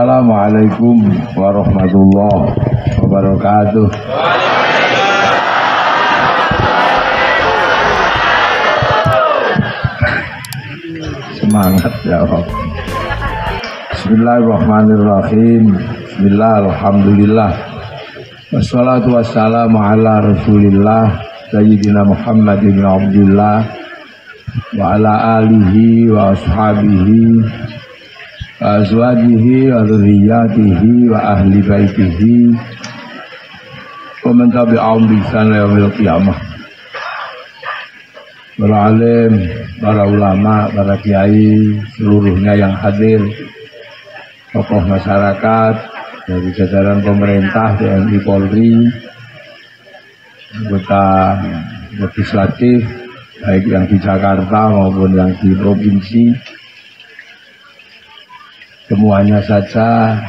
Assalamualaikum warahmatullahi wabarakatuh. Semangat ya Rob. Bismillahirrahmanirrahim. Bismillah, alhamdulillah. Wassalatu wassalamu ala rasulillah Sayyidina Muhammad ibn Abdullah wa ala alihi wa ashabihi wa azwajihi wa dzurriyyatihi wa ahli baitihi wa man tabi'ahum bi ihsan ila yaumil qiyamah. Para alim, para ulama, para kiai, seluruhnya yang hadir, tokoh masyarakat dari jajaran pemerintah, TNI, Polri, anggota legislatif, baik yang di Jakarta maupun yang di provinsi, semuanya saja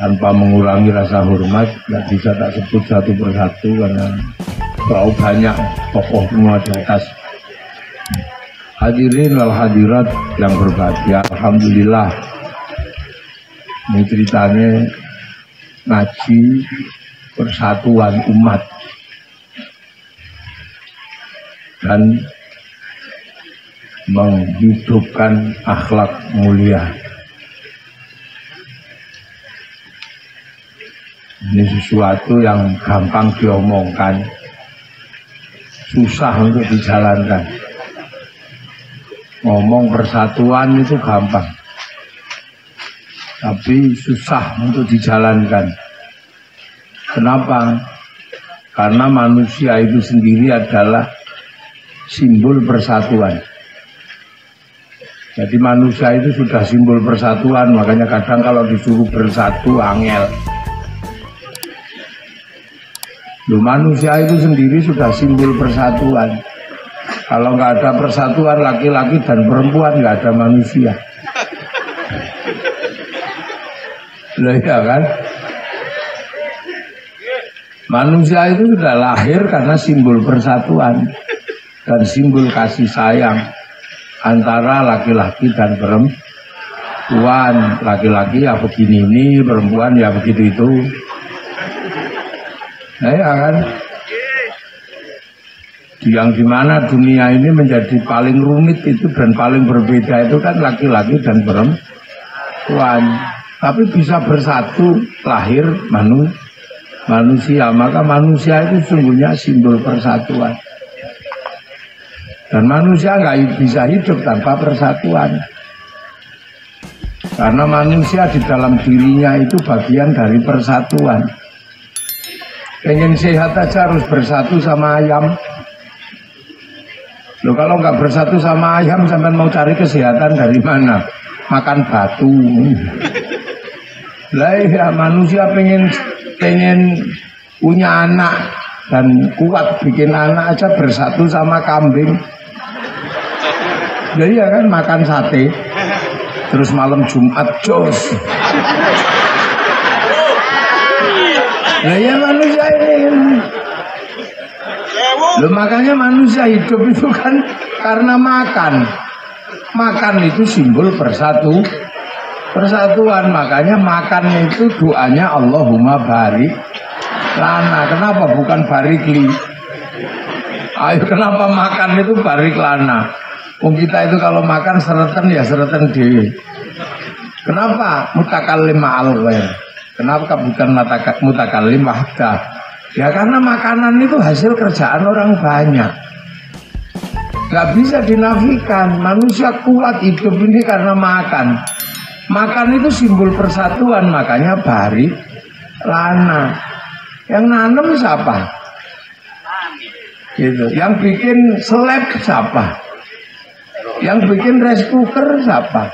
tanpa mengurangi rasa hormat, tidak bisa tak sebut satu persatu karena terlalu banyak tokoh semua di atas. Hadirin wal hadirat yang berbahagia, alhamdulillah ini ceritanya ngaji persatuan umat dan menghidupkan akhlak mulia. Ini sesuatu yang gampang diomongkan, susah untuk dijalankan. Ngomong persatuan itu gampang, tapi susah untuk dijalankan. Kenapa? Karena manusia itu sendiri adalah simbol persatuan. Jadi manusia itu sudah simbol persatuan, makanya kadang kalau disuruh bersatu angel. Loh, manusia itu sendiri sudah simbol persatuan. Kalau nggak ada persatuan laki-laki dan perempuan, nggak ada manusia. Loh, ya kan? Manusia itu sudah lahir karena simbol persatuan dan simbol kasih sayang antara laki-laki dan perempuan. Laki-laki ya begini ini, perempuan ya begitu itu. Nah, ya kan? Yang dimana dunia ini menjadi paling rumit itu dan paling berbeda itu kan laki-laki dan perempuan. Tapi bisa bersatu lahir manusia. Maka manusia itu sungguhnya simbol persatuan. Dan manusia nggak bisa hidup tanpa persatuan. Karena manusia di dalam dirinya itu bagian dari persatuan. Pengen sehat aja harus bersatu sama ayam. Loh, kalau nggak bersatu sama ayam, sampai mau cari kesehatan dari mana? Makan batu. Lah ya, manusia pengen punya anak dan kuat bikin anak aja bersatu sama kambing. Jadi ya kan makan sate, terus malam Jumat jos. Nah ya manusia ini. Loh, makanya manusia hidup itu kan karena makan. Makan itu simbol persatuan. Makanya makan itu doanya Allahumma barik lana. Kenapa bukan barikli? Ayo, kenapa makan itu barik lana? Kita itu kalau makan sereten ya sereten dewe. Kenapa mutakallim ma'al ghair? Kenapa bukan mutakallim wahdah? Ya karena makanan itu hasil kerjaan orang banyak. Gak bisa dinafikan. Manusia kuat hidup ini karena makan. Makan itu simbol persatuan. Makanya barik lana. Yang nanam siapa? Gitu. Yang bikin seleb siapa? Yang bikin rice cooker siapa?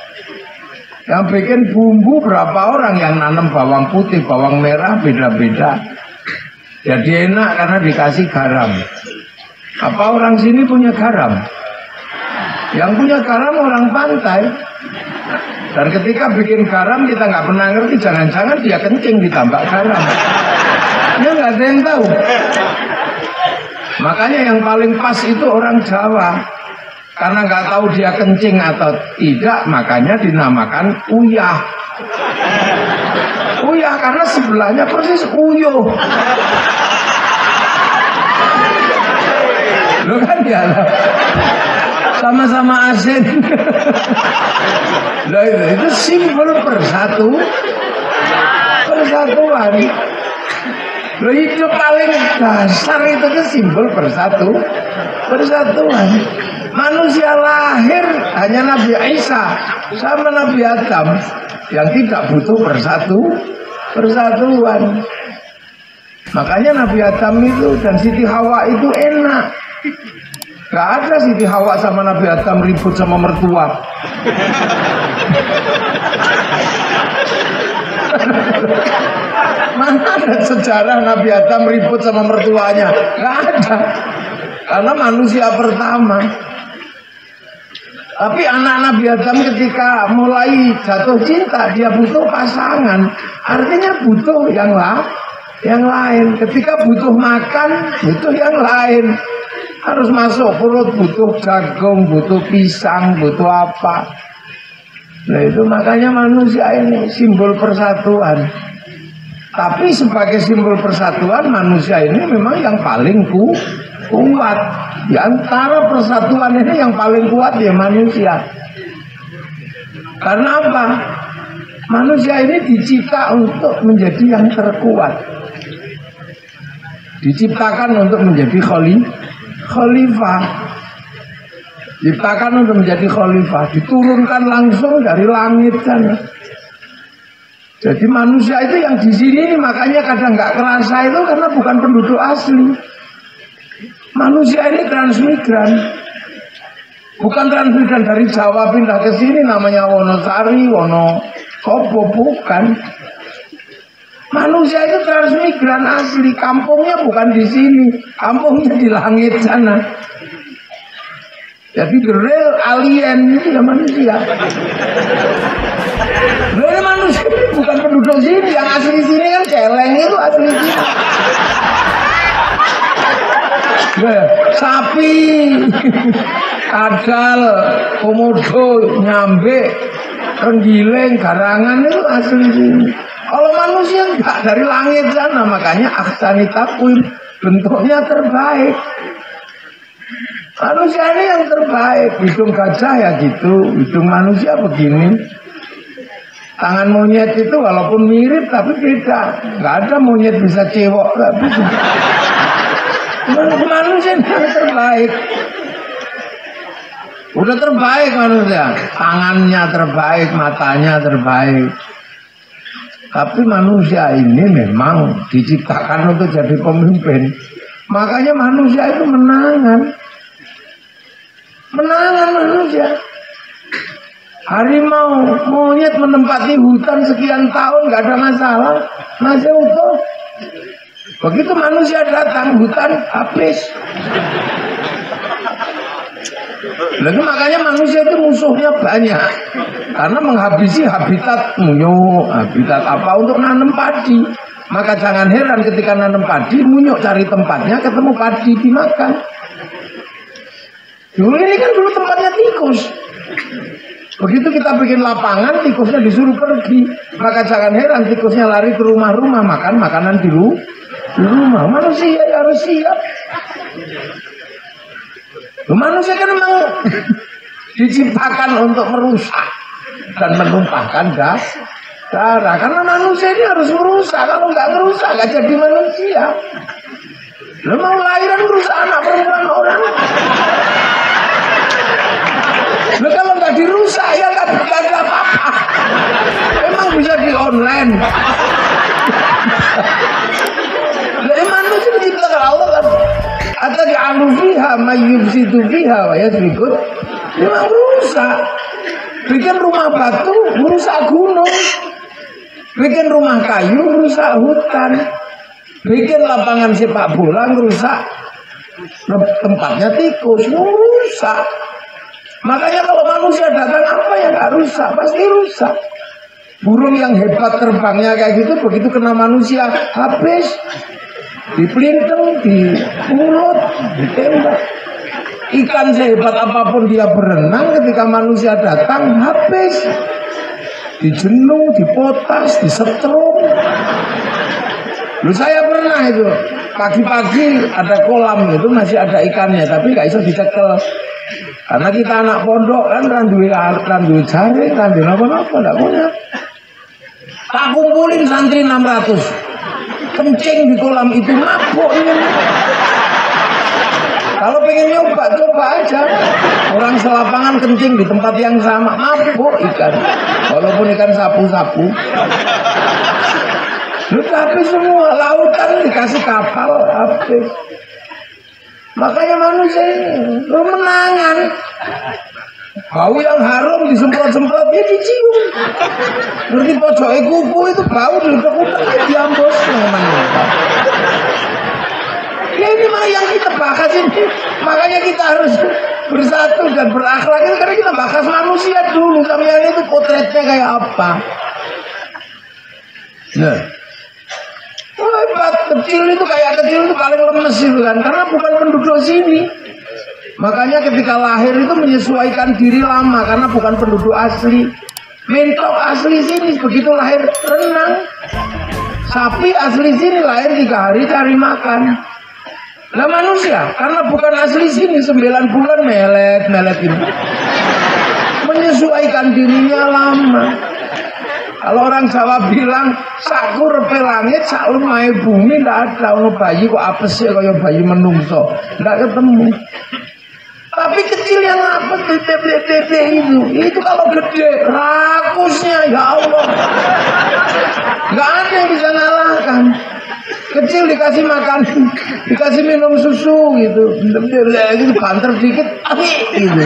Yang bikin bumbu berapa orang? Yang nanam bawang putih, bawang merah beda-beda. Jadi enak karena dikasih garam. Apa orang sini punya garam? Yang punya garam orang pantai. Dan ketika bikin garam kita nggak pernah ngerti, jangan-jangan dia kencing ditambah garam. Ya nggak ada yang tahu. Makanya yang paling pas itu orang Jawa. Karena nggak tahu dia kencing atau tidak, makanya dinamakan uyah. Uyah karena sebelahnya persis uyuh. Lo kan ya, sama-sama asin. Loh, itu simbol persatuan. Loh, hidup paling dasar itu kan simbol persatuan. Manusia lahir hanya Nabi Isa sama Nabi Adam yang tidak butuh persatuan. Makanya Nabi Adam itu dan Siti Hawa itu enak. Gak ada Siti Hawa sama Nabi Adam ribut sama mertua. Mana ada sejarah Nabi Adam ribut sama mertuanya? Gak ada. Karena manusia pertama. Tapi anak Nabi Adam ketika mulai jatuh cinta, dia butuh pasangan. Artinya butuh yang lain. Ketika butuh makan, butuh yang lain. Harus masuk perut, butuh jagung, butuh pisang, butuh apa. Nah itu makanya manusia ini simbol persatuan. Tapi sebagai simbol persatuan, manusia ini memang yang paling kuat. Di antara persatuan ini yang paling kuat ya manusia. Karena apa? Manusia ini dicipta untuk menjadi yang terkuat. Diciptakan untuk menjadi khalifah. Diciptakan untuk menjadi khalifah. Diturunkan langsung dari langit sana. Jadi manusia itu yang di sini makanya kadang nggak kerasa itu karena bukan penduduk asli. Manusia ini transmigran. Bukan transmigran dari Jawa pindah ke sini namanya Wonosari, Wonosobo, bukan. Manusia itu transmigran asli, kampungnya bukan di sini, kampungnya di langit sana. Jadi the real alien itu ya manusia. Real manusia bukan penduduk sini, yang asli sini kan celeng itu asli sini. Sapi, kadal, komodo, nyambe, renggiling, garangan itu asli sini. Kalau manusia enggak dari langit sana, makanya ahsani takwim, bentuknya terbaik. Manusia ini yang terbaik. Hidung gajah ya gitu, hidung manusia begini. Tangan monyet itu walaupun mirip tapi beda. Enggak ada monyet bisa cewek, enggak bisa. Manusia yang terbaik. Udah terbaik manusia. Tangannya terbaik, matanya terbaik. Tapi manusia ini memang diciptakan untuk jadi pemimpin. Makanya manusia itu menangan. Menangan manusia. Harimau, monyet menempati hutan sekian tahun gak ada masalah. Masih utuh. Begitu manusia datang, hutan habis. Lalu makanya manusia itu musuhnya banyak. Karena menghabisi habitat munyuk, habitat apa untuk nanam padi. Maka jangan heran ketika nanam padi, munyuk cari tempatnya, ketemu padi dimakan. Dulu ini kan dulu tempatnya tikus. Begitu kita bikin lapangan, tikusnya disuruh pergi. Maka jangan heran tikusnya lari ke rumah-rumah, makan makanan di rumah. Manusia ya harus siap. Manusia kan memang diciptakan untuk merusak dan menumpahkan darah. Karena manusia ini harus merusak. Kalau nggak merusak, nggak jadi manusia. Lo mau lahiran merusak anak perempuan orang. Lo kalau nggak dirusak ya nggak ada apa-apa. Memang bisa di online. Manusia diciptakan Allah kan. Atau di'alufiha mayyubsitu fiha wa yasbikut. Memang rusak. Bikin rumah batu merusak gunung. Bikin rumah kayu merusak hutan. Bikin lapangan sepak bola merusak tempatnya tikus, merusak. Makanya kalau manusia datang apa yang gak rusak? Pasti rusak. Burung yang hebat terbangnya kayak gitu, begitu kena manusia habis. Dipelintang, di mulut, ditembak. Ikan sehebat apapun dia berenang, ketika manusia datang habis. dijenuh, dipotas, disetrum. Lu saya pernah itu pagi-pagi ada kolam itu masih ada ikannya tapi nggak bisa dicekel karena kita anak pondok kan randuin jaring, randuin apa-apa nggak punya. Tak kumpulin santri 600 kencing di kolam itu mabuk ini. Kalau pengen nyoba, coba aja. Orang selapangan kencing di tempat yang sama mabuk ikan, walaupun ikan sapu-sapu. Tapi semua lautan dikasih kapal habis. Makanya manusia ini menangan. Bau yang harum disemprot-semprot dia dicium. Ngerti pojok kuku itu bau diutak-utak diambos namanya. Ya ini mah yang kita bahas ini. Makanya kita harus bersatu dan berakhlak itu karena kita bahas manusia dulu. Sampai itu potretnya kayak apa? Nah. Hebat, kecil itu paling lemes itu kan, karena bukan penduduk sini. Makanya ketika lahir itu menyesuaikan diri lama, karena bukan penduduk asli. Mentok asli sini, begitu lahir renang. Sapi asli sini lahir 3 hari cari makan. Lah manusia, karena bukan asli sini 9 bulan melet ini. Menyesuaikan dirinya lama. Kalau orang Jawa bilang saku repe langit, sak lumahe bumi ndak ada ono bayi kok apes ya kaya bayi menungso. Ndak ketemu. Tapi kecil yang apes bebe itu kalau gede rakusnya ya Allah. Enggak ada yang bisa ngalahkan. Kecil dikasih makan, dikasih minum susu gitu, gitu banter dikit, gitu.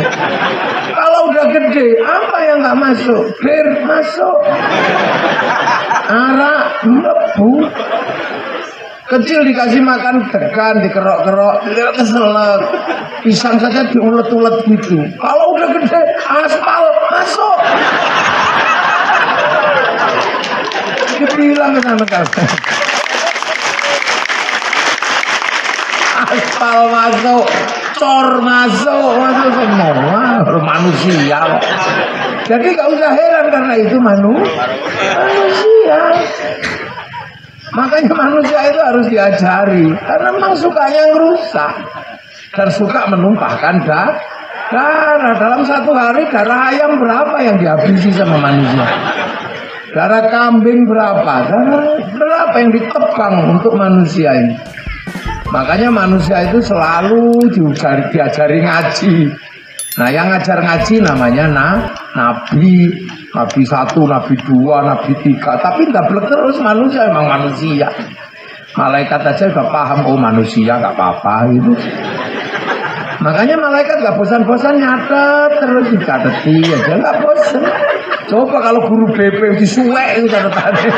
Kalau udah gede, apa yang nggak masuk? Bir masuk, arak, lebu. Kecil dikasih makan degan, dikerok-kerok, keselak. Pisang saja diulet-ulet gitu. Kalau udah gede, aspal masuk. Dibilang sama kalian. Aspal masuk, cor masuk semua manusia. Jadi gak usah heran karena itu manusia. Makanya manusia itu harus diajari karena memang sukanya ngerusak dan suka menumpahkan darah. Dalam satu hari darah ayam berapa yang dihabisi sama manusia? Darah kambing berapa? Darah berapa yang ditebang untuk manusia ini? Makanya manusia itu selalu diajari ngaji. Nah yang ngajar ngaji namanya nabi 1, nabi 2, nabi 3. Tapi ndablek terus manusia, emang manusia. Malaikat aja udah paham, oh manusia gak apa-apa gitu. Makanya malaikat gak bosan-bosan nyatet terus dicateti aja, gak bosan. Coba kalau guru BP disuwek itu catatannya.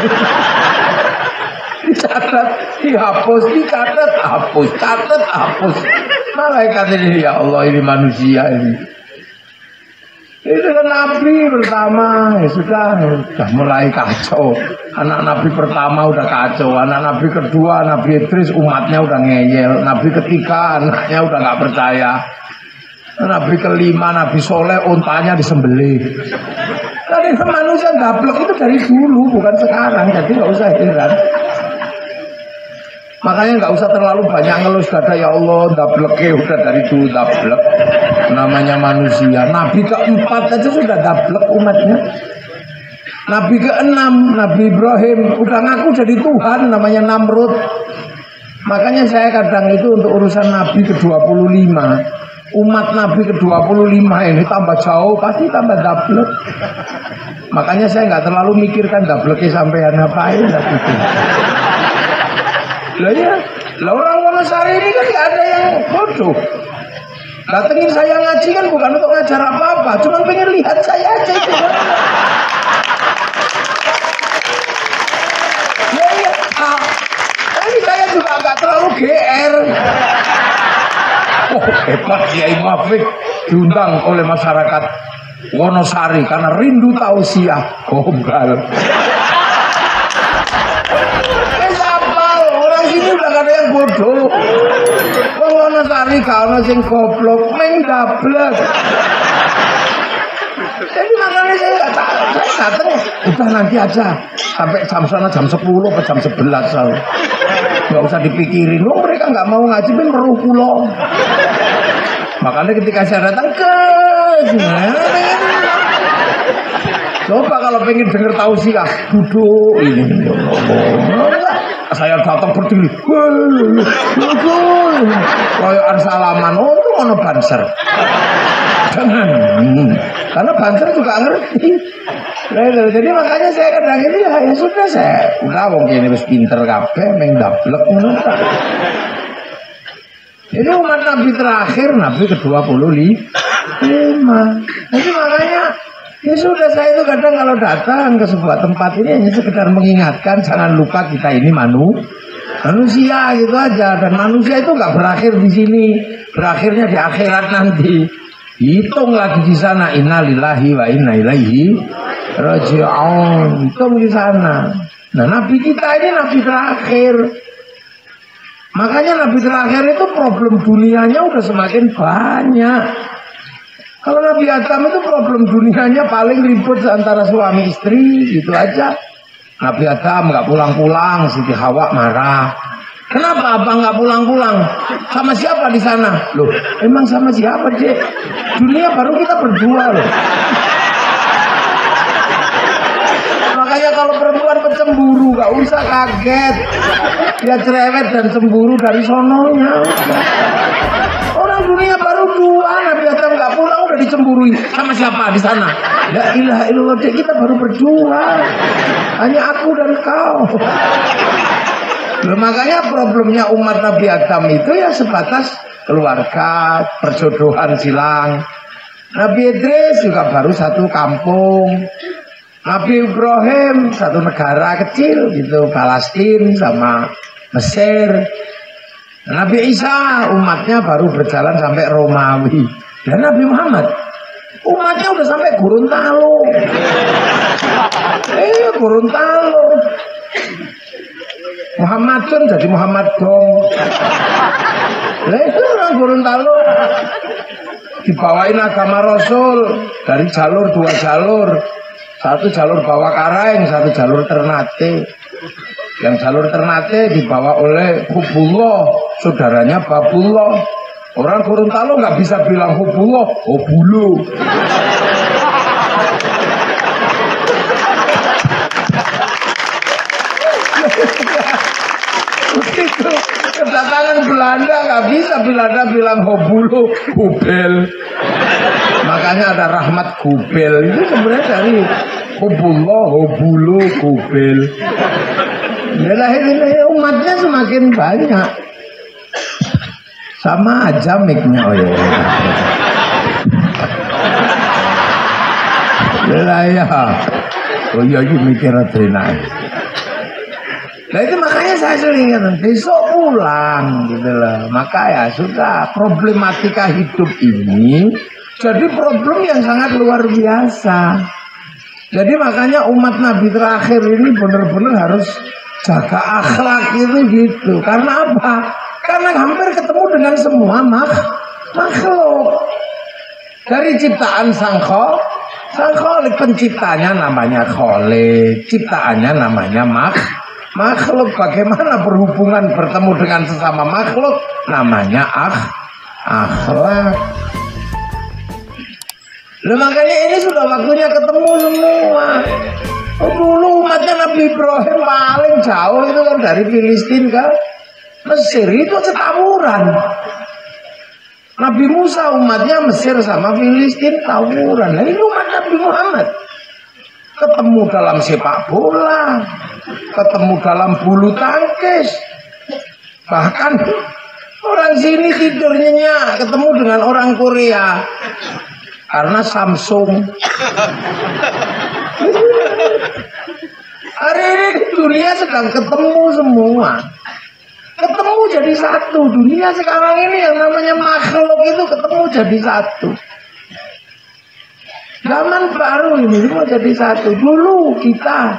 Dicatat, dihapus, dicatat, hapus, catat, hapus. Malaikat ini ya Allah ini manusia ini. Itu kan Nabi pertama ya sudah mulai kacau. Anak Nabi pertama udah kacau, anak Nabi kedua Nabi Idris umatnya udah ngeyel, Nabi ketiga anaknya udah nggak percaya, Nabi kelima Nabi Soleh untanya disembelih. Tadi manusia dablek itu dari dulu bukan sekarang, jadi nggak usah heran. Makanya nggak usah terlalu banyak ngelus kata ya Allah dableknya udah dari dulu dablek. Namanya manusia. Nabi keempat aja sudah dablek umatnya. Nabi keenam Nabi Ibrahim udah ngaku jadi Tuhan namanya Namrud. Makanya saya kadang itu untuk urusan Nabi ke-25. Umat Nabi ke-25 ini tambah jauh pasti tambah dablek. Makanya saya nggak terlalu mikirkan dableknya sampean ngapain gitu. Lah ya, lah orang Wonosari ini kan gak ada yang bodoh. Datengin saya ngaji kan bukan untuk ngajar apa-apa, cuma pengen lihat saya aja itu. Ya iya, ini saya juga gak terlalu GR. Oh hebat Kiai Mafik diundang oleh masyarakat Wonosari karena rindu tausiah gombal. Ada yang bodoh. Wong Wonosari gak ono sing goblok, meng dablek. Jadi makanya saya datang udah nanti aja sampai jam sana jam 10 atau jam 11 so. Nggak usah dipikirin, mereka nggak mau ngaji ben meruh kula. Makanya ketika saya datang coba kalau pengen denger tausiah duduk ini. Saya datang berdiri, koyokan salaman, itu ono banser. Jangan, karena banser juga ngerti. Jadi makanya saya kadang ini ya sudah saya, udah mungkin ini pinter kabeh, mengdablek ini umat Nabi terakhir, Nabi ke-25. Jadi makanya ya sudah, saya itu kadang kalau datang ke sebuah tempat ini hanya sekedar mengingatkan jangan lupa kita ini manusia gitu aja, dan manusia itu nggak berakhir di sini, berakhirnya di akhirat nanti. Hitung lagi di sana, innalillahi wa inna ilaihi raji'un. Hitung di sana. Nah, Nabi kita ini Nabi terakhir. Makanya Nabi terakhir itu problem dunianya udah semakin banyak. Kalau Nabi Adam itu problem dunianya paling ribut antara suami istri, gitu aja. Nabi Adam nggak pulang-pulang, Siti Hawa marah. Kenapa abang nggak pulang-pulang? Sama siapa di sana? Loh, emang sama siapa Dek? Dunia baru kita berdua loh. Makanya kalau perempuan pencemburu nggak usah kaget. Dia cerewet dan cemburu dari sononya. Orang dunia baru dua, Nabi Adam nggak pulang udah dicemburui. Sama siapa di sana? La ilaha illallah, kita baru berdua. Hanya aku dan kau. Loh, makanya problemnya umat Nabi Adam itu ya sebatas keluarga, perjodohan silang. Nabi Idris juga baru satu kampung. Nabi Ibrahim satu negara kecil gitu, Palestina sama Mesir. Nabi Isa umatnya baru berjalan sampai Romawi. Dan Nabi Muhammad umatnya udah sampai Gorontalo. Gorontalo. Muhammadun jadi Muhammad dong. Lah itu orang Gorontalo dibawain agama Rasul dari jalur, dua jalur. Satu jalur bawah Karang, satu jalur Ternate. Yang jalur Ternate dibawa oleh Hubullah, saudaranya Babullah. Orang Gorontalo nggak bisa bilang Hubullah, Hubulu. Begitu kedatangan Belanda nggak bisa Belanda bilang Hobulu, Hubel. Makanya ada Rahmat Gubel, itu sebenarnya dari Hubullah, Hobulu, Gubel. Ya akhirnya umatnya semakin banyak. Sama aja miknya, oh iya ini mikir adrenalin. Nah itu makanya saya sering katakan besok pulang gitu loh. Maka ya sudah, problematika hidup ini jadi problem yang sangat luar biasa. Jadi makanya umat Nabi terakhir ini benar-benar harus jaga akhlak itu gitu. Karena apa? Karena hampir ketemu dengan semua makhluk. Dari ciptaan Sang Kholik, penciptanya namanya Kholik, ciptaannya namanya makhluk. Bagaimana berhubungan bertemu dengan sesama makhluk? Namanya akhlak. Loh, makanya ini sudah waktunya ketemu semua. Dulu umatnya Nabi Ibrahim paling jauh itu kan dari Filistin ke Mesir, itu setawuran. Nabi Musa umatnya Mesir sama Filistin tawuran. Nah ini umat Nabi Muhammad ketemu dalam sepak bola, ketemu dalam bulu tangkis, bahkan orang sini tidur nyenyak ketemu dengan orang Korea karena Samsung. Hari ini dunia sedang ketemu semua, ketemu jadi satu. Dunia sekarang ini yang namanya makhluk itu ketemu jadi satu. Zaman baru ini semua jadi satu. Dulu kita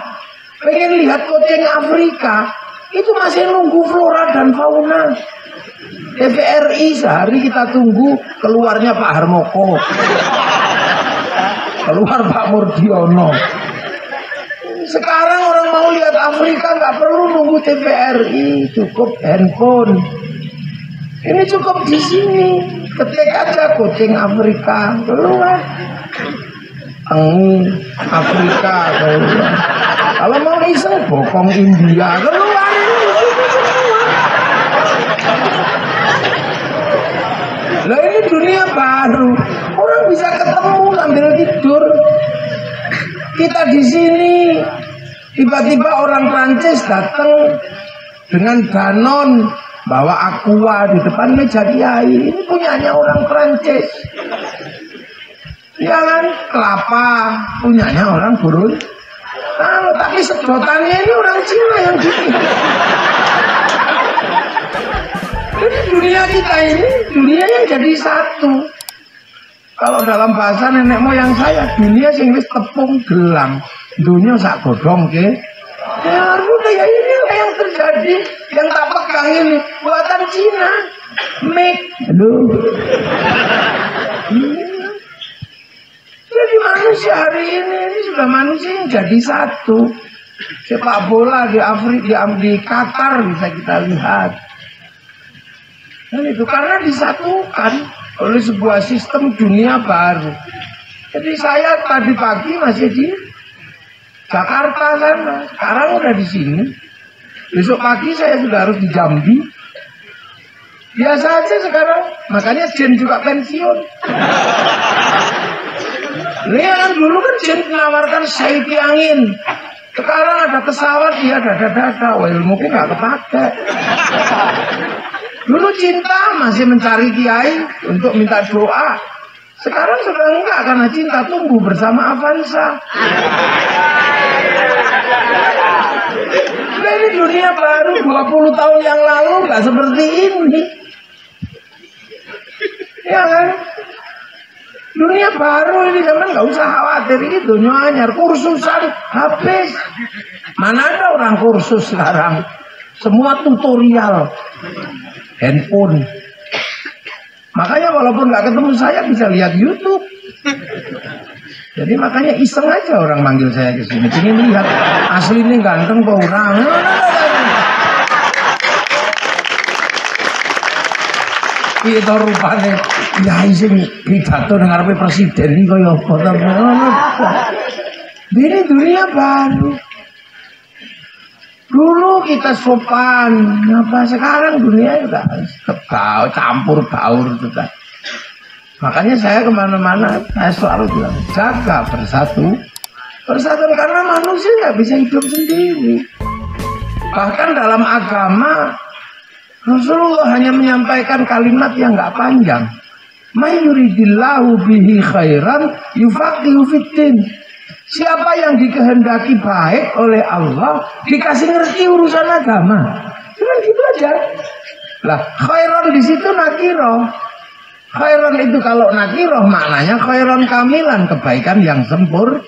pengen lihat kucing Afrika, itu masih nunggu flora dan fauna. TVRI sehari kita tunggu keluarnya Pak Harmoko, keluar Pak Murdiono. Sekarang orang mau lihat Afrika nggak perlu nunggu TVRI, cukup handphone. Ini cukup di sini, ketik aja kucing Afrika keluar, Afrika keluar. Kalau mau iseng bokong India keluar. Lah ini dunia baru, orang bisa ketemu sambil tidur. Kita di sini, tiba-tiba orang Prancis datang dengan Danone, bawa aqua di depan meja kiai. Ini punyanya orang Prancis. Ya kan, kelapa punyanya orang Burun. Nah, tapi sedotannya ini orang Cina yang bikin. Jadi dunia kita ini, dunia yang jadi satu. Kalau dalam bahasa nenek moyang saya, dunia sing wis tepung gelang, dunia sak godhong ke. Ya udah, ya inilah yang terjadi. Yang tak pegang ini buatan Cina. Make. Aduh. Jadi manusia hari ini sudah manusia yang jadi satu. Sepak bola di Afrika, di Qatar bisa kita lihat. Dan itu karena disatukan oleh sebuah sistem dunia baru. Jadi saya tadi pagi masih di Jakarta sana, sekarang udah di sini. Besok pagi saya sudah harus di Jambi. Biasa aja sekarang, makanya Jen juga pensiun. Lihat dulu kan Jen menawarkan saiki angin. Sekarang ada pesawat, dia dada-dada. Well, mungkin nggak kepake. Dulu cinta masih mencari kiai untuk minta doa. Sekarang sudah enggak, karena cinta tumbuh bersama Avanza. Nah, ini dunia baru 20 tahun yang lalu nggak seperti ini. Ya kan? Dunia baru ini zaman nggak usah khawatir, ini dunia anyar, kursusan habis. Mana ada orang kursus sekarang? Semua tutorial, handphone. Makanya walaupun nggak ketemu saya bisa lihat YouTube. Jadi makanya iseng aja orang manggil saya ke sini, ingin lihat aslinya ganteng kok orang. Itu rupanya ya sing pidato nang ngarepe presiden iki kaya apa ta. Ini dunia baru. Dulu kita sopan, apa sekarang dunia udah campur baur sudah. Makanya saya kemana-mana saya selalu bilang jaga persatuan karena manusia nggak bisa hidup sendiri. Bahkan dalam agama Rasulullah hanya menyampaikan kalimat yang nggak panjang. Mayuridillahu bihi khairan yufaqihu fiddin. Siapa yang dikehendaki baik oleh Allah dikasih ngerti urusan agama. Cuma gitu aja. Lah khairan di situ nakiro. Khairan itu kalau nakiroh maknanya khairan kamilan, kebaikan yang sempurna.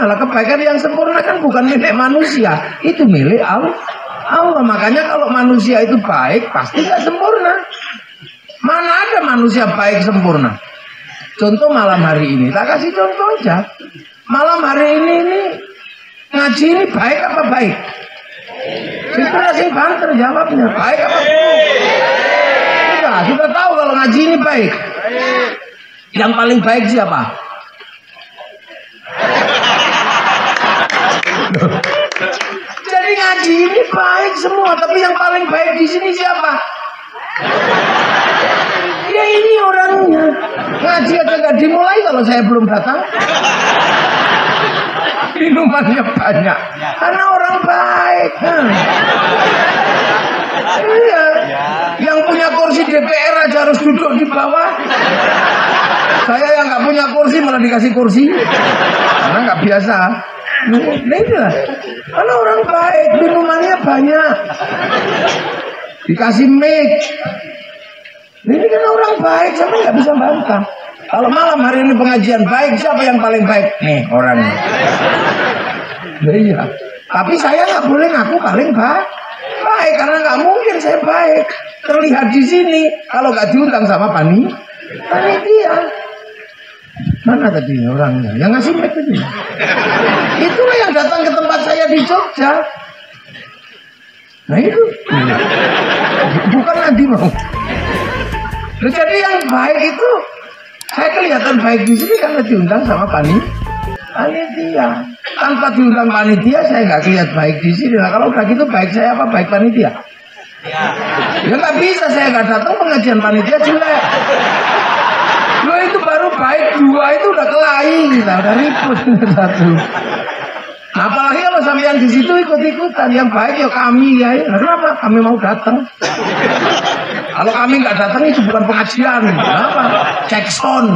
Lah kebaikan yang sempurna kan bukan milik manusia, itu milik Allah. Makanya kalau manusia itu baik pasti gak sempurna. Mana ada manusia baik sempurna? Contoh malam hari ini, tak kasih contoh aja. Malam hari ini ngaji ini baik apa baik? Itu nasi banter jawabnya, baik apa buruk? Sudah tahu kalau ngaji ini baik. Yang paling baik siapa? Jadi ngaji ini baik semua, tapi yang paling baik di sini siapa? Ya ini orangnya. Ngaji aja gak dimulai kalau saya belum datang. Minumannya banyak karena orang baik. Iya. Yang punya kursi DPR aja harus duduk di bawah. Saya yang nggak punya kursi malah dikasih kursi karena nggak biasa. Nah inilah karena orang baik, minumannya banyak, dikasih mic. Ini kan orang baik, siapa nggak bisa bantah. Kalau malam hari ini pengajian baik, siapa yang paling baik? Nih orangnya. Nah, iya. Tapi saya nggak boleh ngaku paling baik karena nggak mungkin saya baik. Terlihat di sini kalau nggak diundang sama panitia. Mana tadi orangnya? Yang ngasih mic tadi. Itulah yang datang ke tempat saya di Jogja. Nah itu. Bukan nanti mau. Jadi yang baik itu saya kelihatan baik di sini karena diundang sama panitia. Tanpa diundang panitia saya nggak kelihatan baik di sini. Nah kalau udah gitu baik saya apa baik panitia? Ya nggak bisa, saya nggak datang pengajian panitia jelek. Dua itu baru baik, dua itu udah kelahi, kita udah ribut satu. Nah, apalagi kalau sampean di situ ikut-ikutan, yang baik ya kami ya. Nah, kenapa? Kami mau datang. Kalau kami nggak datang itu bukan pengajian, kenapa? Cek sound.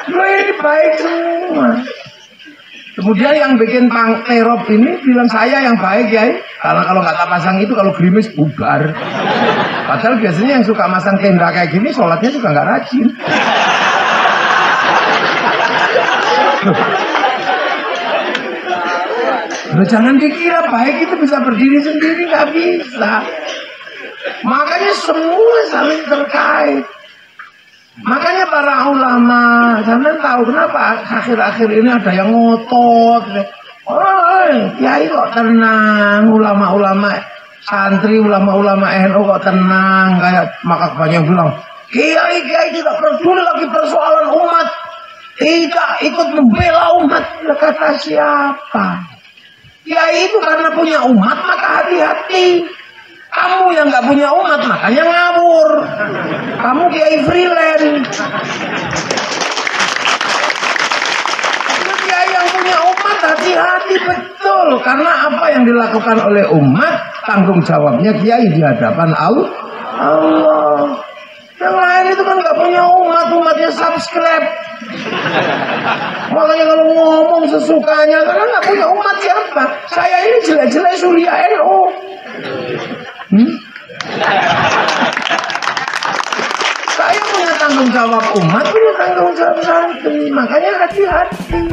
Dua ini baik semua. Kemudian yang bikin terop ini bilang saya yang baik ya, karena kalau nggak tak pasang itu kalau gerimis bubar. Padahal biasanya yang suka masang tenda kayak gini sholatnya juga nggak rajin. Loh, jangan dikira baik itu bisa berdiri sendiri, nggak bisa. Makanya semua saling terkait. Makanya para ulama, jangan tahu kenapa akhir-akhir ini ada yang ngotot. Oh, kiai kok tenang, ulama-ulama santri, ulama-ulama NU kok tenang, kayak maka banyak yang bilang, kiai tidak peduli lagi persoalan umat, tidak ikut membela umat. Kata siapa? Kiai itu karena punya umat maka hati-hati. Kamu yang nggak punya umat makanya ngawur. Kamu kiai freelance. Kiai yang punya umat hati-hati betul. Karena apa yang dilakukan oleh umat tanggung jawabnya kiai di hadapan Allah. Yang lain itu kan nggak punya umat, umatnya subscribe. Makanya kalau ngomong sesukanya karena nggak punya umat siapa? Saya ini jelek-jelek Surya NU. Saya punya tanggung jawab umat, punya tanggung jawab santri. Makanya hati-hati.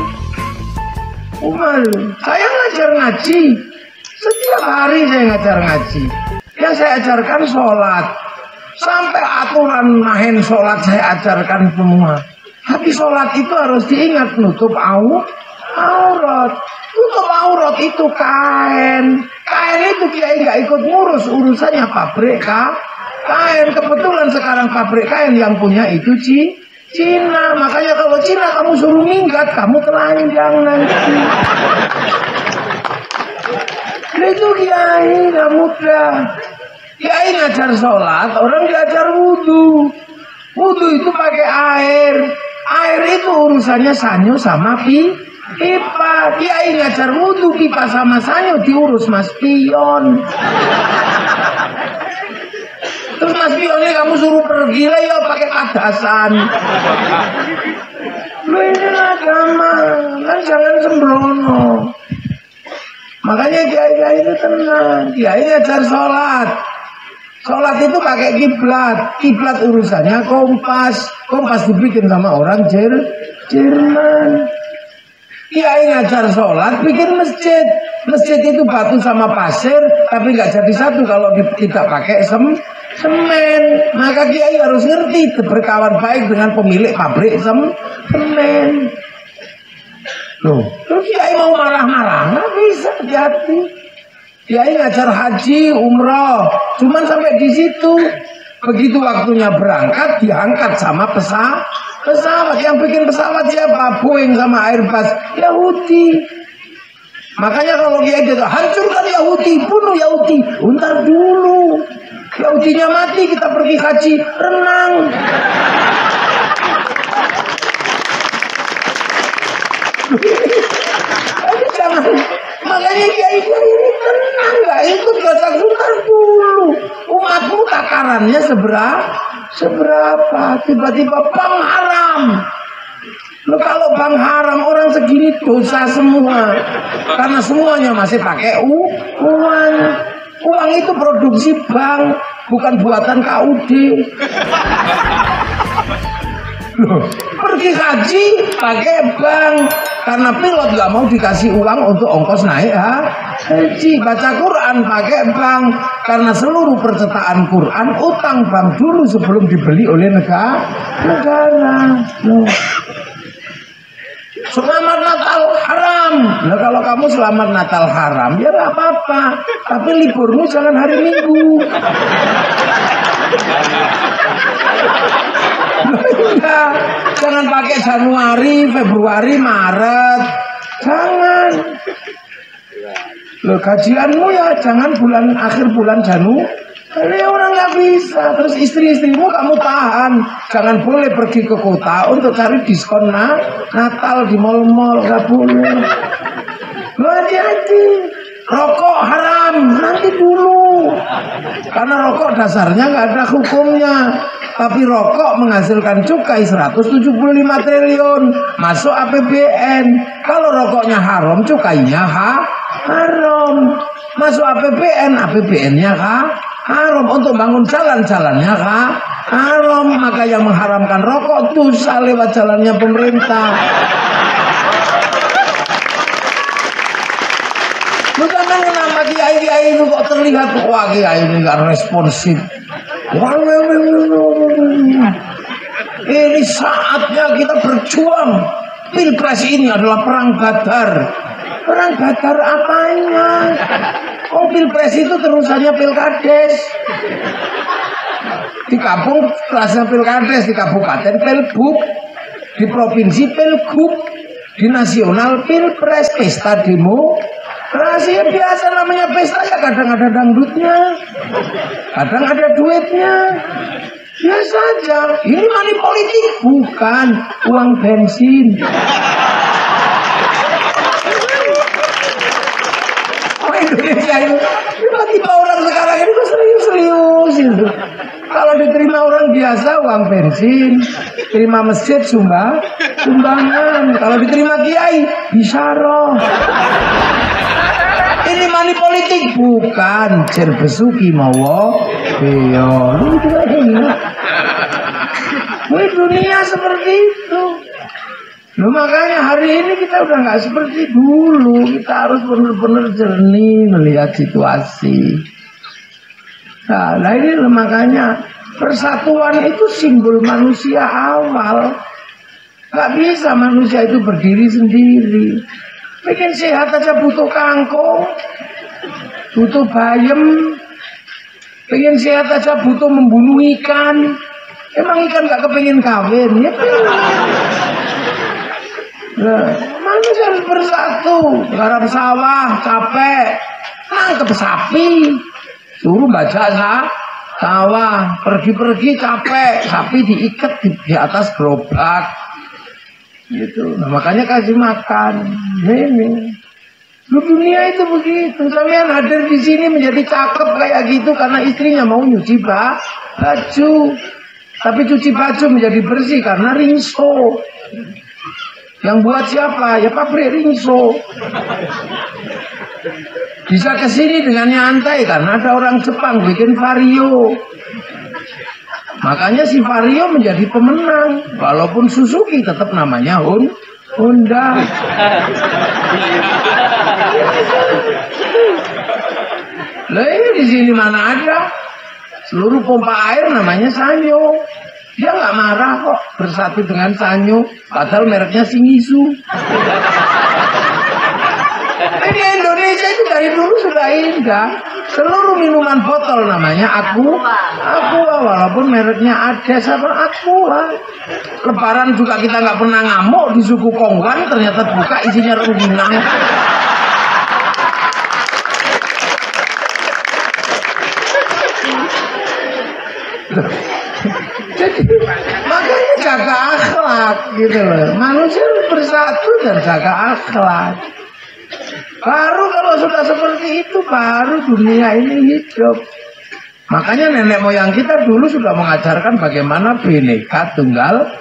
Saya ngajar ngaji. Setiap hari saya ngajar ngaji. Yang saya ajarkan sholat. Sampai aturan main sholat saya ajarkan semua. Tapi sholat itu harus diingat nutup aurat. Tutup aurat itu kain. Kain itu kiai nggak ikut ngurus, urusannya pabrik kain. Kebetulan sekarang pabrik kain yang punya itu Cina. Makanya kalau Cina kamu suruh minggat, kamu telanjang nanti. Itu kiai nggak mudah. Kiai ngajar sholat, orang diajar wudhu. Wudhu itu pakai air. Air itu urusannya sanyo sama pipa. Kiai ngajar wudhu, pipa sama sanyo diurus Mas Pion. Terus Mas Pionnya kamu suruh pergi lah ya pakai kadasan. Lu ini agama, kan jangan sembrono. Makanya kiai itu tenang. Kiai ngajar sholat. Sholat itu pakai kiblat. Kiblat urusannya kompas. Kompas dibikin sama orang Jerman. Kiai ngajar sholat bikin masjid. Masjid itu batu sama pasir, tapi nggak jadi satu kalau tidak pakai semen. Maka kiai harus ngerti berkawan baik dengan pemilik pabrik semen. Loh, terus kiai mau marah-marah nggak bisa, hati-hati. Kiai ngajar haji, umroh, cuman sampai di situ. Begitu waktunya berangkat, diangkat sama pesawat. Yang bikin pesawat siapa? Boeing sama Airbus, Yahudi. Makanya kalau kiai itu hancurkan Yahudi, bunuh Yahudi. Bentar dulu, Yahudinya mati, kita pergi haji, renang. Jangan. Makanya kiai ini tenang, nggak ikut gosok sukar dulu. Umatmu takarannya seberapa? Tiba-tiba bang haram. Loh, kalau bang haram orang segini dosa semua. Karena semuanya masih pakai uang. Uang itu produksi bank, bukan buatan KUD. Loh, pergi haji pakai bank karena pilot nggak mau dikasih uang untuk ongkos naik haji. Baca Quran pakai bank karena seluruh percetakan Quran utang bank dulu sebelum dibeli oleh negara. Loh. Selamat Natal haram. Nah kalau kamu selamat Natal haram ya nggak apa-apa, tapi liburmu jangan hari Minggu. Nah, jangan pakai Januari, Februari, Maret, jangan. Loh kajianmu ya jangan akhir bulan Januari, orang nggak bisa. Terus istri-istrimu kamu tahan, jangan boleh pergi ke kota untuk cari diskon Natal di mal-mal, nggak boleh. Loh hati-hati. Rokok haram nanti dulu, karena rokok dasarnya nggak ada hukumnya, tapi rokok menghasilkan cukai 175 triliun masuk APBN. Kalau rokoknya haram, cukainya haram. Masuk APBN, APBN-nya haram. Untuk bangun jalan-jalannya haram. Maka yang mengharamkan rokok dosa lewat jalannya pemerintah. Bukan kenapa kiai-kiai itu kok terlihat wah kiai ini nggak responsif. Ini saatnya kita berjuang. Pilpres ini adalah perang Badar. Perang Badar apanya? Oh Pilpres itu terusannya Pilkades. Di kampung terasa Pilkades, di kabupaten Pilbub, di provinsi Pilgub, di nasional Pilpres, pesta demo. Rahasia biasa namanya pesta ya, kadang ada dangdutnya, kadang ada duetnya. Biasa aja. Ini money politik bukan uang bensin. Oh Indonesia itu tiba-tiba orang sekarang ini kok serius-serius itu. Kalau diterima orang biasa uang bensin, terima masjid sumbangan. Kalau diterima kiai bisyarah. Ini money politik bukan cer besuki mawa iya. Dunia seperti itu. Loh, makanya hari ini kita udah nggak seperti dulu. Kita harus benar-benar jernih melihat situasi. Nah ini makanya persatuan itu simbol manusia awal. Gak bisa manusia itu berdiri sendiri. Pengen sehat aja butuh kangkung, butuh bayam. Pengen sehat aja butuh membunuh ikan. Emang ikan gak kepengen kawin? Ya pengen. Nah, manusia harus bersatu. Garap sawah capek, nangkep sapi, suruh baca sawah, pergi-pergi capek, sapi diikat di atas gerobak. Gitu. Nah, makanya kasih makan. Ini. Dunia itu begitu. Sampean hadir di sini menjadi cakep kayak gitu karena istrinya mau nyuci baju. Tapi cuci baju menjadi bersih karena rinso. Yang buat siapa? Ya pabrik rinso. Bisa kesini dengan nyantai karena ada orang Jepang bikin vario. Makanya si Vario menjadi pemenang, walaupun Suzuki tetap namanya Honda. Lah di sini mana ada? Seluruh pompa air namanya Sanyo. Dia nggak marah kok bersatu dengan Sanyo, padahal mereknya Shimizu. Ini Indonesia itu dari dulu sudah indah. Seluruh minuman botol namanya Aqua, walaupun mereknya Ades apa Aqua. Lebaran juga kita nggak pernah ngamuk di suku Kongwan, ternyata buka isinya rengginang. Jadi makanya jaga akhlak gitu loh. Manusia bersatu dan jaga akhlak. Baru kalau sudah seperti itu baru dunia ini hidup. Makanya nenek moyang kita dulu sudah mengajarkan bagaimana Bhinneka Tunggal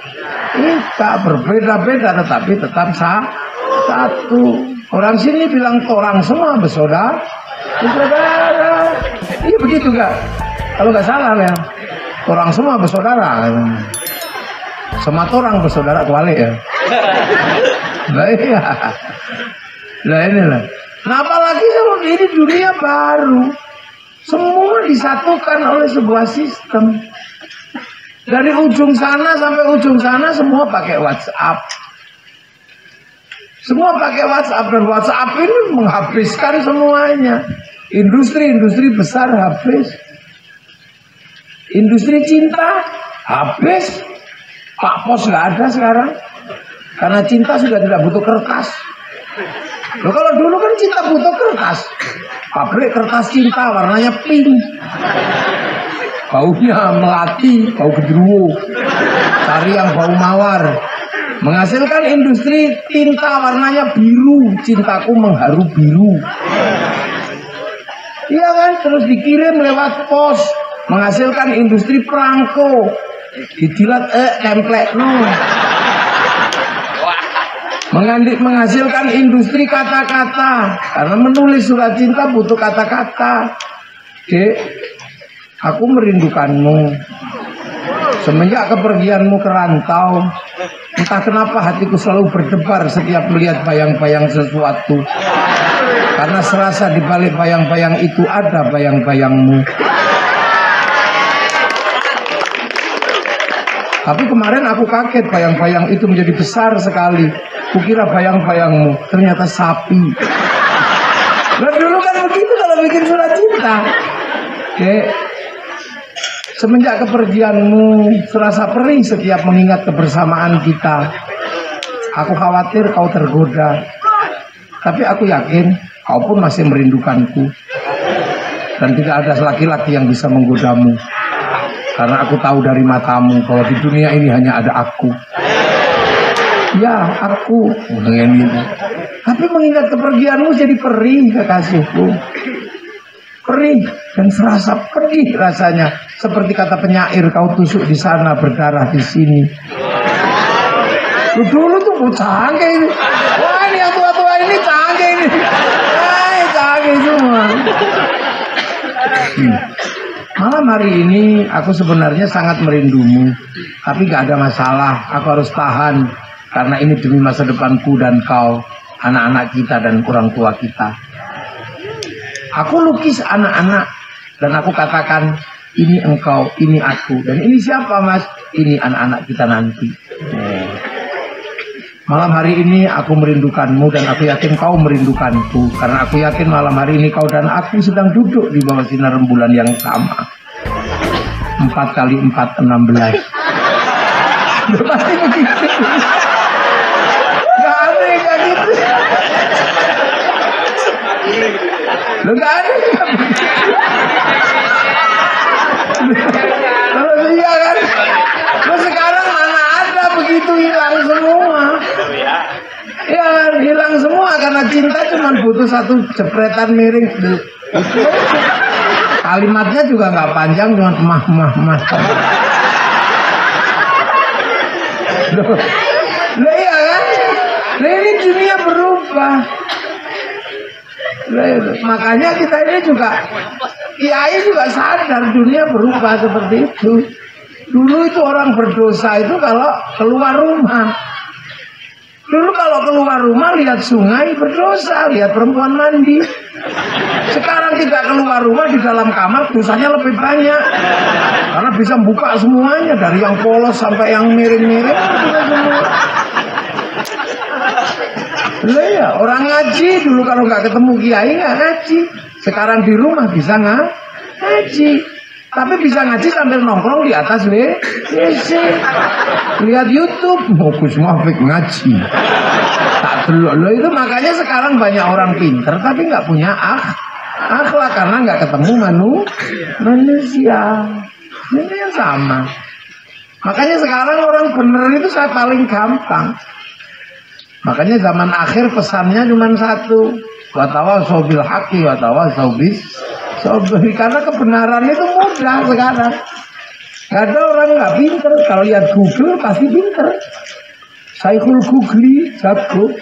Ika, berbeda-beda tetapi tetap satu. Orang sini bilang orang semua bersaudara. Iya begitu gak? Kalau nggak salah ya. Orang semua bersaudara. Sematorang bersaudara kuali ya. Lah iya. Lah inilah. Nah apalagi seperti ini dunia baru. Semua disatukan oleh sebuah sistem. Dari ujung sana sampai ujung sana semua pakai WhatsApp. Semua pakai WhatsApp dan WhatsApp ini menghabiskan semuanya. Industri-industri besar habis. Industri cinta habis. Pak Pos nggak ada sekarang. Karena cinta sudah tidak butuh kertas. Loh, kalau dulu kan cinta butuh kertas. Pabrik kertas cinta warnanya pink. Baunya melati, bau genderuwo. Cari yang bau mawar. Menghasilkan industri tinta warnanya biru. Cintaku mengharu biru. Iya kan? Terus dikirim lewat pos. Menghasilkan industri perangko. Didilat template no. Menghasilkan industri kata-kata. Karena menulis surat cinta butuh kata-kata. Dek, aku merindukanmu. Semenjak kepergianmu ke rantau, entah kenapa hatiku selalu berdebar setiap melihat bayang-bayang sesuatu. Karena serasa di balik bayang-bayang itu ada bayang-bayangmu. Tapi kemarin aku kaget, bayang-bayang itu menjadi besar sekali. Kukira bayang-bayangmu, ternyata sapi. Nah dulu kan begitu kalau bikin surat cinta. Dek, semenjak kepergianmu, serasa perih setiap mengingat kebersamaan kita. Aku khawatir kau tergoda. Tapi aku yakin kau pun masih merindukanku. Dan tidak ada laki-laki yang bisa menggodamu. Karena aku tahu dari matamu bahwa di dunia ini hanya ada aku. Ya, aku. Tapi mengingat kepergianmu jadi perih, kekasihku. Perih dan serasa pedih rasanya. Seperti kata penyair, kau tusuk di sana, berdarah di sini. Dulu tuh canggih ini. Wah, ini yang tua-tua ini canggih ini. Hai, canggih semua. Malam hari ini aku sebenarnya sangat merindumu. Tapi gak ada masalah, aku harus tahan. Karena ini demi masa depanku dan kau, anak-anak kita dan orang tua kita. Aku lukis anak-anak dan aku katakan, ini engkau, ini aku. Dan ini siapa mas? Ini anak-anak kita nanti. Malam hari ini aku merindukanmu dan aku yakin kau merindukanku. Karena aku yakin malam hari ini kau dan aku sedang duduk di bawah sinar rembulan yang sama. 4 kali 4, 16. Pasti begitu. Gak aneh kayak gitu. Lo gak aneh. Terus iya kan. Terus sekarang mana ada begitu, hilang semua. Ya kan, hilang semua karena cinta cuma butuh satu jepretan miring. Kalimatnya juga nggak panjang, cuma mah. Lah iya kan? Nah ini dunia berubah. Makanya kita ini juga, kiai juga sadar dunia berubah seperti itu. Dulu itu orang berdosa itu kalau keluar rumah. Dulu kalau keluar rumah lihat sungai berdosa, lihat perempuan mandi. Sekarang tidak keluar rumah, di dalam kamar dosanya lebih banyak. Karena bisa buka semuanya, dari yang polos sampai yang miring-miring. Ya, orang ngaji dulu kalau nggak ketemu kiai nggak ngaji. Sekarang di rumah bisa ngaji. Tapi bisa ngaji sambil nongkrong di atas WC. Lihat YouTube, Gus Muafik ngaji. Tak telok lo itu, makanya sekarang banyak orang pinter tapi nggak punya akhlak karena nggak ketemu manusia. Ini yang sama. Makanya sekarang orang bener itu saya paling gampang. Makanya zaman akhir pesannya cuma satu. Watawasau bil haqqi watawasau bis sabr. Karena kebenaran itu mudah sekarang. Gak ada orang nggak pinter. Kalau lihat Google pasti pinter. Syekhul Googli jago.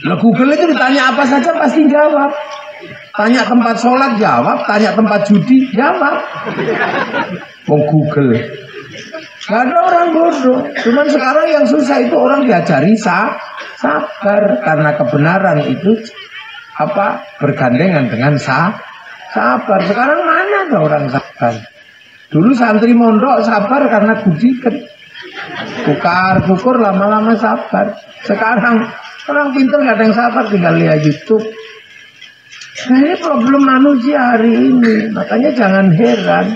Lah Google itu ditanya apa saja pasti jawab. Tanya tempat sholat jawab, tanya tempat judi jawab. Mau Google. Gak ada orang bodoh. Cuman sekarang yang susah itu orang diajari sabar karena kebenaran itu bergandengan dengan sabar. Sekarang mana ada orang sabar? Dulu santri mondok sabar karena gudikan. Tukar lama-lama sabar. Sekarang orang pintar gak ada yang sabar, tinggal lihat YouTube. Nah ini problem manusia hari ini. Makanya jangan heran.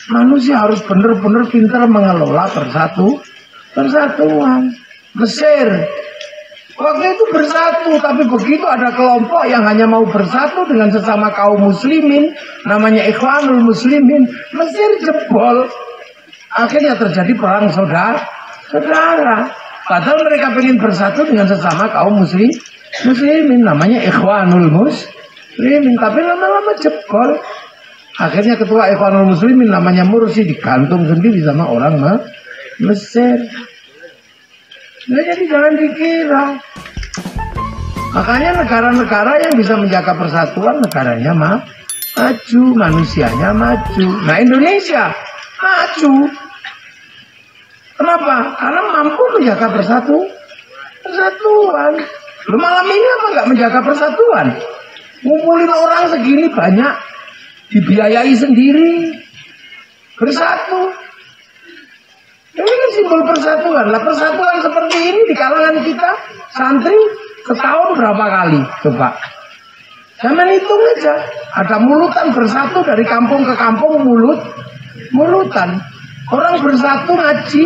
Manusia harus benar-benar pintar mengelola persatuan. Mesir waktu itu bersatu, tapi begitu ada kelompok yang hanya mau bersatu dengan sesama kaum muslimin, namanya Ikhwanul Muslimin, Mesir jebol. Akhirnya terjadi perang saudara. Padahal mereka ingin bersatu dengan sesama kaum muslimin, namanya Ikhwanul Muslimin, tapi lama-lama jebol. Akhirnya ketua Ikhwanul Muslimin namanya Mursi digantung sendiri sama orang Mesir. Nah, jadi jangan dikira. Makanya negara-negara yang bisa menjaga persatuan, negaranya maju, manusianya maju. Nah Indonesia maju. Kenapa? Karena mampu menjaga persatuan. Lu malam ini apa nggak menjaga persatuan? Ngumpulin orang segini banyak, dibiayai sendiri, bersatu. Ini kan simbol persatuan. Lah persatuan seperti ini di kalangan kita santri setahun berapa kali? Coba. Jangan hitung aja. Ada mulutan bersatu dari kampung ke kampung, mulutan. Orang bersatu ngaji,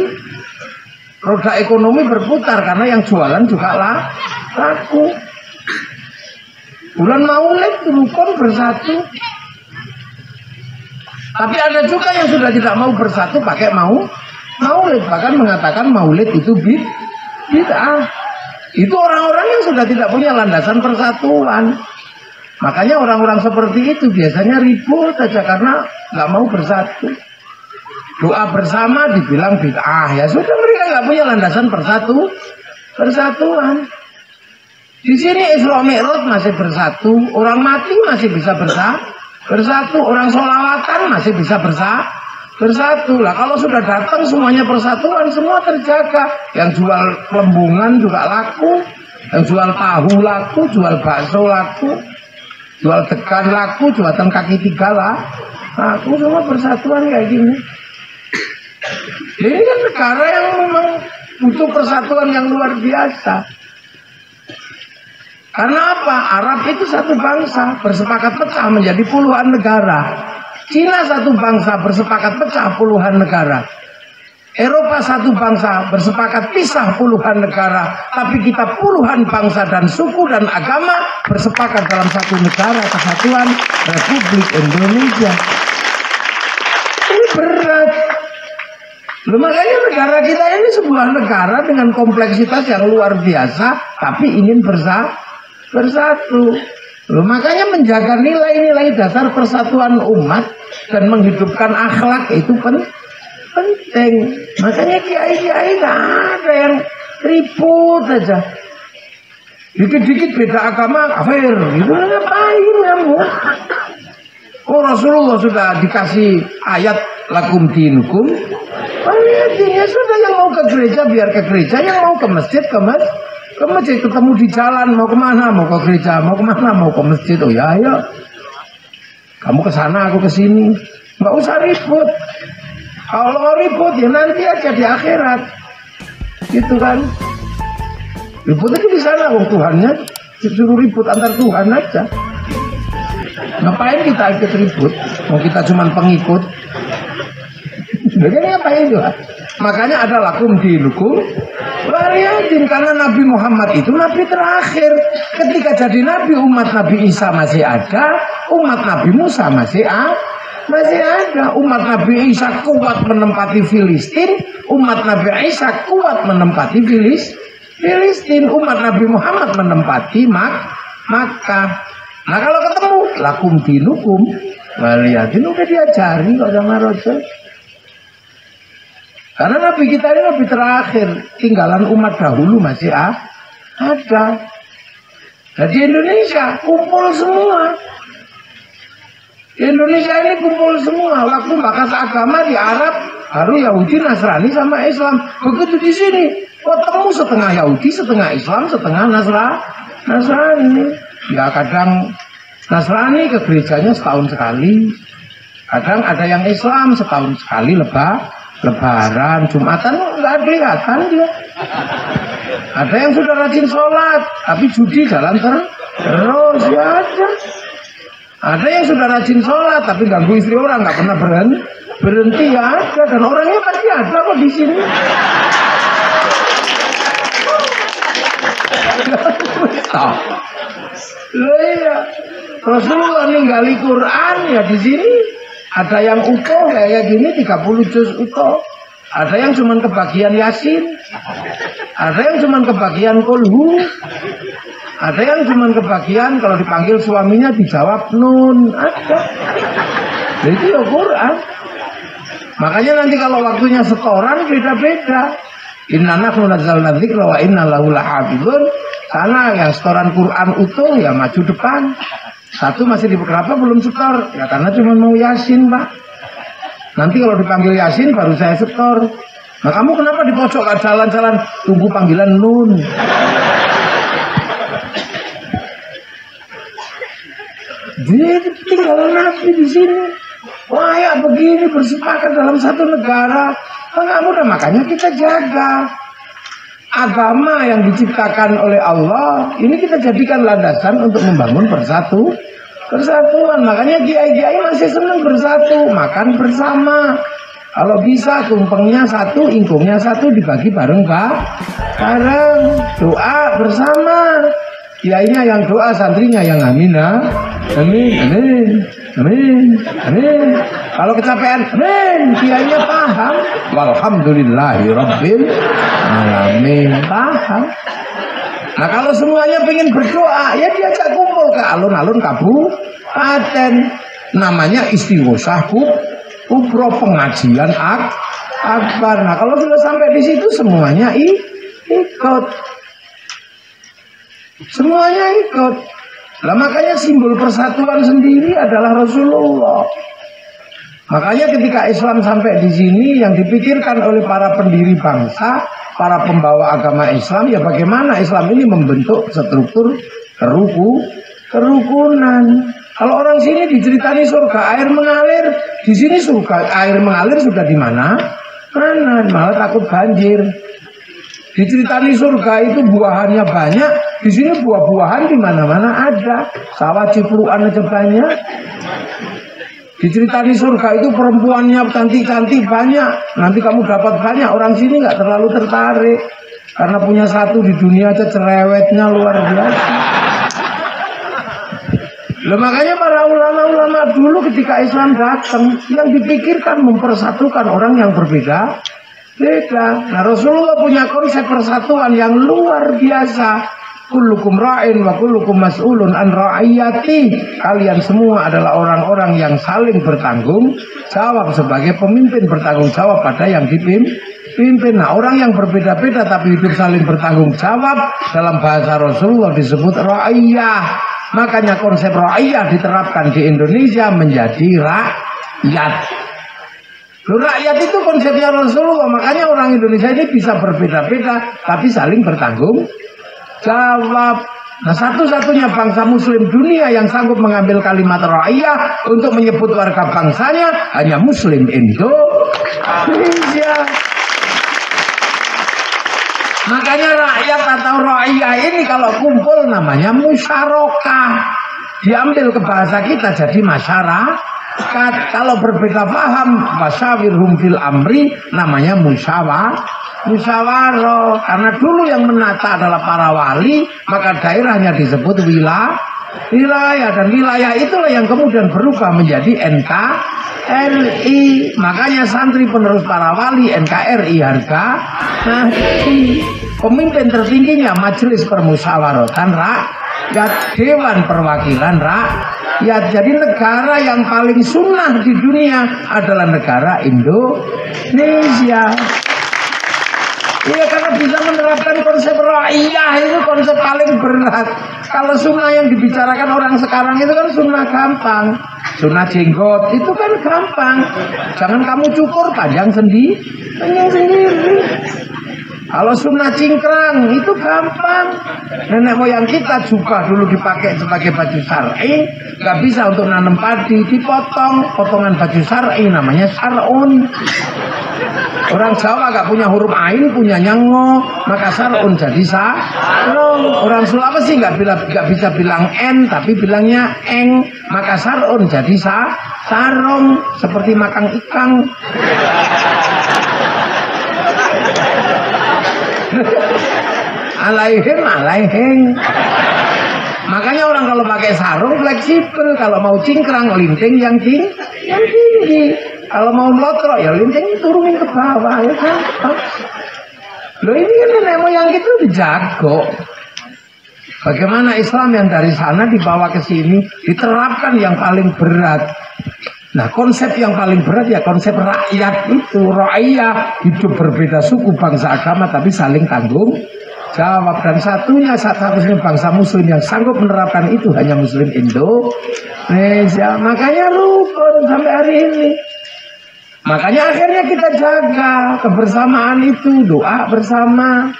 roda ekonomi berputar karena yang jualan juga laku. Bulan Maulid rukun bersatu. Tapi ada juga yang sudah tidak mau bersatu pakai maulid, bahkan mengatakan maulid itu bid'ah. Itu orang-orang yang sudah tidak punya landasan persatuan. Makanya orang-orang seperti itu biasanya ribut saja karena nggak mau bersatu. Doa bersama dibilang bid'ah, ya sudah, mereka nggak punya landasan persatuan. Di sini Isra Mi'raj masih bersatu, orang mati masih bisa bersatu, orang sholawatan masih bisa bersatu. Lah kalau sudah datang semuanya persatuan, semua terjaga. Yang jual pelembungan juga laku, yang jual tahu laku, jual bakso laku, jual degan laku, jual kaki tiga laku, semua persatuan kayak gini. Ini kan negara yang memang butuh persatuan yang luar biasa. Karena apa? Arab itu satu bangsa, bersepakat pecah menjadi puluhan negara. Cina satu bangsa, bersepakat pecah puluhan negara. Eropa satu bangsa, bersepakat pisah puluhan negara. Tapi kita puluhan bangsa dan suku dan agama bersepakat dalam satu negara, Kesatuan Republik Indonesia. Ini berat. Makanya negara kita ini sebuah negara dengan kompleksitas yang luar biasa, tapi ingin bersatu. Makanya menjaga nilai-nilai dasar persatuan umat dan menghidupkan akhlak itu penting. Makanya kiai-kiai nggak ada yang ribut aja. Dikit-dikit beda agama kafir, itu ngapain kamu? Oh Rasulullah sudah dikasih ayat lakum dinukum. Ya sudah, yang mau ke gereja biar ke gereja, yang mau ke masjid ke masjid, ketemu di jalan mau kemana, mau ke gereja, mau kemana, mau ke masjid, oh ya ayo, kamu ke sana aku ke sini, nggak usah ribut. Kalau ribut ya nanti aja di akhirat, gitu kan? Ribut itu di sana, wong Tuhannya disuruh ribut antar Tuhan aja. Ngapain kita ikut ribut? Mau kita cuman pengikut? Begini ngapain juga? Makanya ada lakum dinukum waliyatin, karena Nabi Muhammad itu Nabi terakhir. Ketika jadi Nabi, umat Nabi Isa masih ada, umat Nabi Musa masih ada. Umat Nabi Isa kuat menempati Filistin, umat Nabi Isa kuat menempati Filistin, umat Nabi Muhammad menempati Makkah. Nah kalau ketemu lakum dinukum waliyatin, udah diajari kok sama Rasul. Karena Nabi kita ini Nabi terakhir, tinggalan umat dahulu masih ada. Nah di Indonesia kumpul semua. Di Indonesia ini kumpul semua. Waktu bakas agama di Arab baru Yahudi, Nasrani sama Islam. Begitu di sini, ketemu setengah Yahudi, setengah Islam, setengah Nasrani. Ya kadang Nasrani ke gerejanya setahun sekali, kadang ada yang Islam setahun sekali lebaran, Jumatan nggak kelihatan dia. Ada yang sudah rajin sholat, tapi judi jalan terus ya ada. Ada yang sudah rajin sholat, tapi ganggu istri orang, nggak pernah berhenti ya ada. Dan orangnya pasti ada kok di sini. Iya, Rasulullah ninggali Quran ya di sini. Ada yang utuh kayak gini 30 juz utuh. Ada yang cuma kebagian Yasin. Ada yang cuma kebagian Kulhu. Ada yang cuma kebagian kalau dipanggil suaminya dijawab nun. Ada. Itu ya Quran. Makanya nanti kalau waktunya setoran beda-beda. Inna nahnu nazzalna dzikra wa inna lahu lahafizun. Sana yang setoran Quran utuh ya maju depan. Satu masih di kenapa belum setor? Ya karena cuma mau Yasin, Pak. Nanti kalau dipanggil Yasin baru saya setor. Nah kamu kenapa di pojok jalan-jalan tunggu panggilan nun? Dia tinggal Nabi di sini. Wah ya begini bersepakat dalam satu negara. Udah makanya kita jaga agama yang diciptakan oleh Allah. Ini kita jadikan landasan untuk membangun persatuan. Makanya kiai-kiai masih senang bersatu, makan bersama. Kalau bisa tumpengnya satu, ingkungnya satu dibagi bareng bareng. Doa bersama. Kiainya yang doa, santrinya yang amin. Amin. Kalau kecapean, amin. Kiainya paham. Walhamdulillahirabbil alamin. Paham. Nah kalau semuanya pengen berdoa, ya diajak kumpul ke alun-alun kabupaten. Namanya istighosah kubro, pengajian akbar. Nah kalau sudah sampai di situ semuanya ikut. Semuanya ikut. Lah makanya simbol persatuan sendiri adalah Rasulullah. Makanya ketika Islam sampai di sini yang dipikirkan oleh para pendiri bangsa, para pembawa agama Islam, ya bagaimana Islam ini membentuk struktur kerukunan. Kalau orang sini diceritani surga air mengalir, di sini surga air mengalir sudah di mana? Malah takut banjir. Diceritani surga itu buahannya banyak, di sini buah-buahan di mana-mana ada, sawah cipruan aja banyak. Diceritani surga itu perempuannya cantik-cantik banyak, nanti kamu dapat banyak. Orang sini nggak terlalu tertarik karena punya satu di dunia aja cerewetnya luar biasa. Makanya para ulama-ulama dulu ketika Islam datang yang dipikirkan mempersatukan orang yang berbeda. Nah Rasulullah punya konsep persatuan yang luar biasa. Kullukum ra'in wa kullukum mas'ulun an ra'iyati. Kalian semua adalah orang-orang yang saling bertanggung jawab, sebagai pemimpin bertanggung jawab pada yang dipimpin. Nah orang yang berbeda-beda tapi hidup saling bertanggung jawab, dalam bahasa Rasulullah disebut ra'iyah. Makanya konsep ra'iyah diterapkan di Indonesia menjadi rakyat. Rakyat itu konsepnya Rasulullah. Makanya orang Indonesia ini bisa berbeda-beda tapi saling bertanggung jawab. Nah satu-satunya bangsa muslim dunia yang sanggup mengambil kalimat ra'iyah untuk menyebut warga bangsanya hanya muslim Indonesia. Makanya rakyat atau ra'iyah ini kalau kumpul namanya musyarakah. Diambil ke bahasa kita jadi masyarakat. Kalau berbeda paham, wasyawirhum fil amri, namanya musyawarah. Karena dulu yang menata adalah para wali, maka daerahnya disebut wilayah, dan wilayah itulah yang kemudian berubah menjadi NKRI. Makanya santri penerus para wali NKRI harga. Nah, pemimpin tertingginya Majelis Permusyawaratan Rakyat, Dewan Perwakilan Rakyat. Jadi negara yang paling sunnah di dunia adalah negara Indonesia. Iya, karena bisa menerapkan konsep ra'iyah itu konsep paling berat. Kalau sunnah yang dibicarakan orang sekarang itu kan sunnah gampang. Sunnah jenggot itu kan gampang. Jangan kamu cukur, panjang sendiri. Kalau sunnah cingkrang itu gampang. Nenek moyang kita jubah dulu dipakai sebagai baju syar'i, nggak bisa untuk nanam padi, dipotong potongan baju syar'i namanya syar'un. Orang Jawa gak punya huruf ain, punya ngo, maka syar'un jadi sarung. Orang Sulawesi gak bisa bilang en, tapi bilangnya eng, maka syar'un jadi sarung, seperti makan ikan. alaihim. Makanya orang kalau pakai sarung fleksibel, kalau mau cingkrang linting yang tinggi, kalau mau melotrok ya linting turunin ke bawah ya kan. Loh ini kan nenek moyang itu dijago. Bagaimana Islam yang dari sana dibawa ke sini diterapkan yang paling berat. Nah konsep yang paling berat ya konsep rakyat itu, ra'iyah, hidup berbeda suku, bangsa, agama tapi saling tanggung jawab. Dan satu-satunya bangsa muslim yang sanggup menerapkan itu hanya muslim Indonesia. Makanya rukun sampai hari ini. Makanya akhirnya kita jaga kebersamaan itu, doa bersama,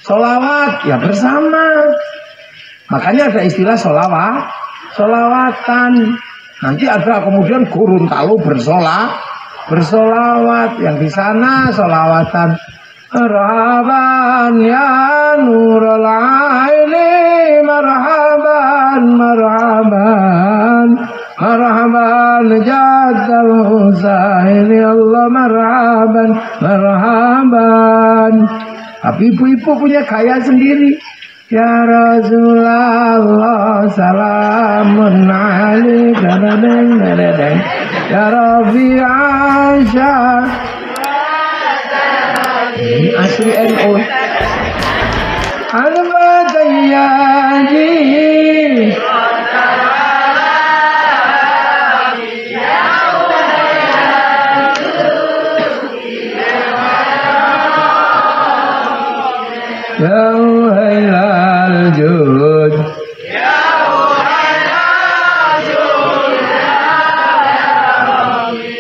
sholawat ya bersama. Makanya ada istilah sholawatan. Nanti ada kemudian Gorontalo bersolawat, yang di sana sholawatan. Marhaban ya nurul aini, marhaban jaddal husaini, Allah marhaban. Tapi ibu-ibu punya gaya sendiri. Ya Rasulullah salamun alaika ya Rabbi Aisyah. Ini asli NU. Al-Badayaji. Ya Hailal Jud.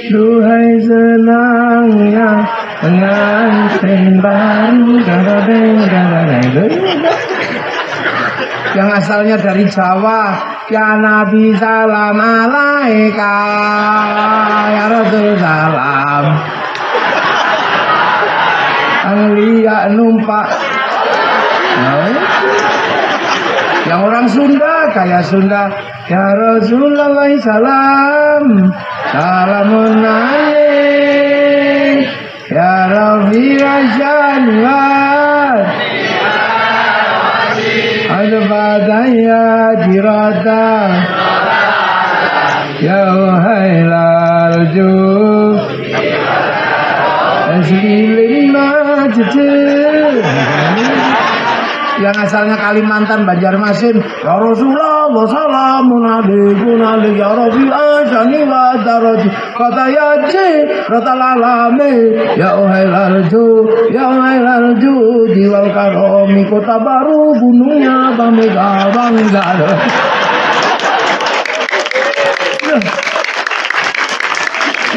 Duhai senangnya pengantin baru, yang asalnya dari Jawa. Ya Nabi salam alaika, ya Rasul salam. Anglia numpak. Yang orang Sunda kayak Sunda. Ya Rasulullah salam, salamun alaik, ya Rabbi Asyaniwat, Al-Badaya Jirata, ya Hailal Jub, Asrilin Majid. Yang asalnya Kalimantan, Banjarmasin, ya Rasulullah salamun alaikum ya Rabbi Asyani wa daraji kata yaji ratal alami ya Hailal Jud diwal karomi kota baru gunungnya Bamega Bangga.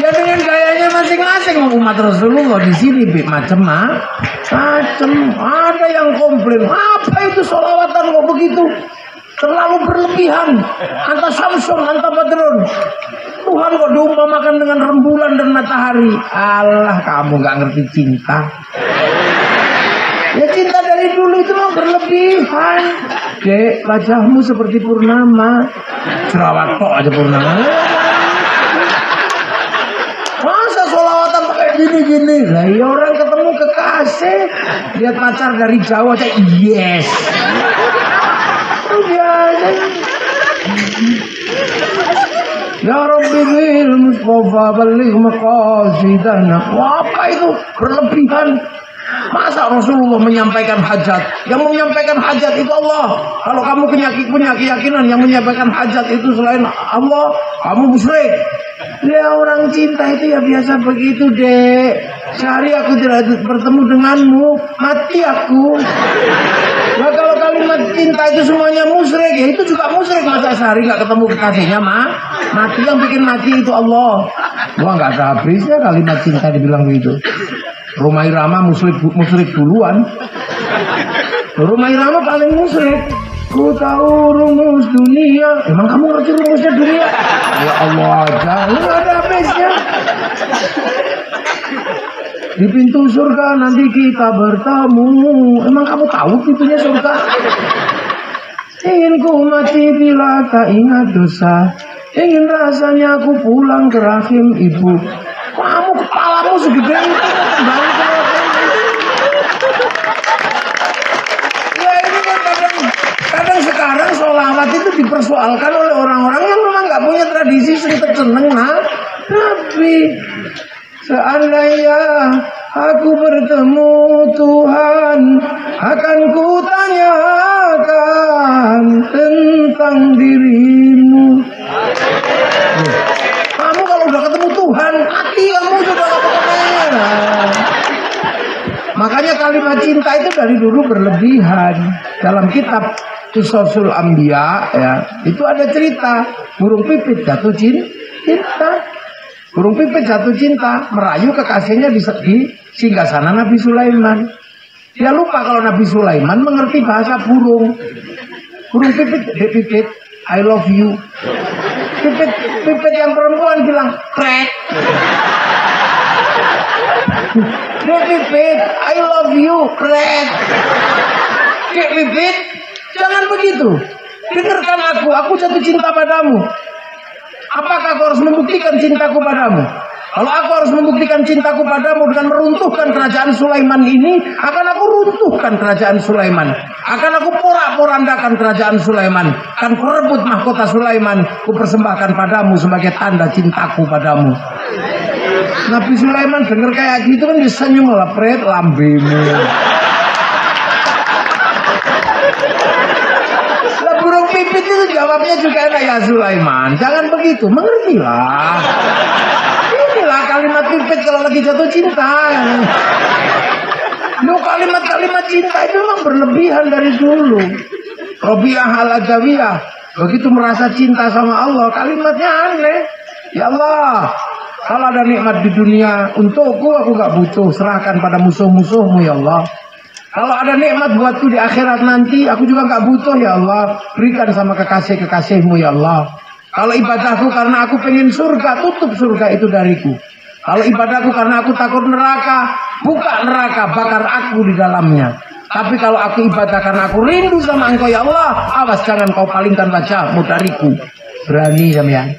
Ya dengan gayanya masing-masing umat Rasulullah di sini macam-macam. Ada yang komplain, apa itu sholawatan kok begitu? Terlalu berlebihan. Anta Samsun, anta Badrun. Tuhan kok diumpamakan dengan rembulan dan matahari. Allah, kamu nggak ngerti cinta. Ya cinta dari dulu itu memang berlebihan. Dek, wajahmu seperti purnama. Jerawat kok aja purnama. Masa sholawatan pakai gini-gini? Lah ya orang ketemu kekasih, lihat pacar dari Jawa aja yes. Ya Rabbi bil Mustafa balik maqasidana. Apa itu berlebihan? Masa Rasulullah menyampaikan hajat? Yang menyampaikan hajat itu Allah. Kalau kamu punya keyakinan yang menyampaikan hajat itu selain Allah, kamu musyrik. Ya orang cinta itu ya biasa begitu, Dek. Sehari aku tidak bertemu denganmu, mati aku. Nah kalau kalimat cinta itu semuanya musyrik, ya itu juga musyrik. Masa sehari gak ketemu kekasihnya, Mati, yang bikin mati itu Allah. Wah, nggak ada habisnya kalimat cinta dibilang begitu. Rhoma Irama musyrik duluan. Rhoma Irama paling musyrik. Ku tahu rumus dunia. Emang kamu ngerti rumusnya dunia? Ya Allah aja, lu nggak ada habisnya. Di pintu surga nanti kita bertemu. Emang kamu tahu pintunya surga? Ingin ku mati bila tak ingat dosa. Ingin rasanya aku pulang ke rahim ibu. Kamu kepalamu segede itu. Ya ini kan kadang sekarang sholawat itu dipersoalkan oleh orang-orang yang memang nggak punya tradisi seneng Nabi. Seandainya aku bertemu Tuhan, akan kutanyakan tentang dirimu. Kamu kalau udah ketemu Tuhan, hati kamu sudah ketemu. Makanya kalimat cinta itu dari dulu berlebihan. Dalam kitab Qisasul Anbiya ya, itu ada cerita burung pipit jatuh cinta. Burung pipit jatuh cinta, merayu kekasihnya di singgasana Nabi Sulaiman. Dia lupa kalau Nabi Sulaiman mengerti bahasa burung. Burung pipit, I love you. Pipit yang perempuan bilang, krek. Pipit, I love you, krek. Pipit, jangan begitu. Dengarkan aku jatuh cinta padamu. Apakah kau harus membuktikan cintaku padamu? Kalau aku harus membuktikan cintaku padamu dengan meruntuhkan kerajaan Sulaiman ini, akan aku runtuhkan kerajaan Sulaiman. Akan aku porak-porandakan kerajaan Sulaiman. Akan kurebut mahkota Sulaiman, kupersembahkan padamu sebagai tanda cintaku padamu. Nabi Sulaiman dengar kayak gitu kan dia senyum, lepret lambemu. Burung pipit itu jawabnya juga enak, ya Sulaiman, jangan begitu, mengertilah. Inilah kalimat pipit kalau lagi jatuh cinta. Kalimat cinta itu memang berlebihan dari dulu. Robiah al-Adawiyah begitu merasa cinta sama Allah, kalimatnya aneh. Ya Allah, kalau ada nikmat di dunia untukku, aku gak butuh, serahkan pada musuh-musuhmu ya Allah. Kalau ada nikmat buatku di akhirat nanti, aku juga gak butuh ya Allah. Berikan sama kekasih-kekasihmu ya Allah. Kalau ibadahku karena aku pengen surga, tutup surga itu dariku. Kalau ibadahku karena aku takut neraka, buka neraka, bakar aku di dalamnya. Tapi kalau aku ibadah karena aku rindu sama engkau ya Allah, awas jangan kau palingkan wajahmu dariku. Berani sampean.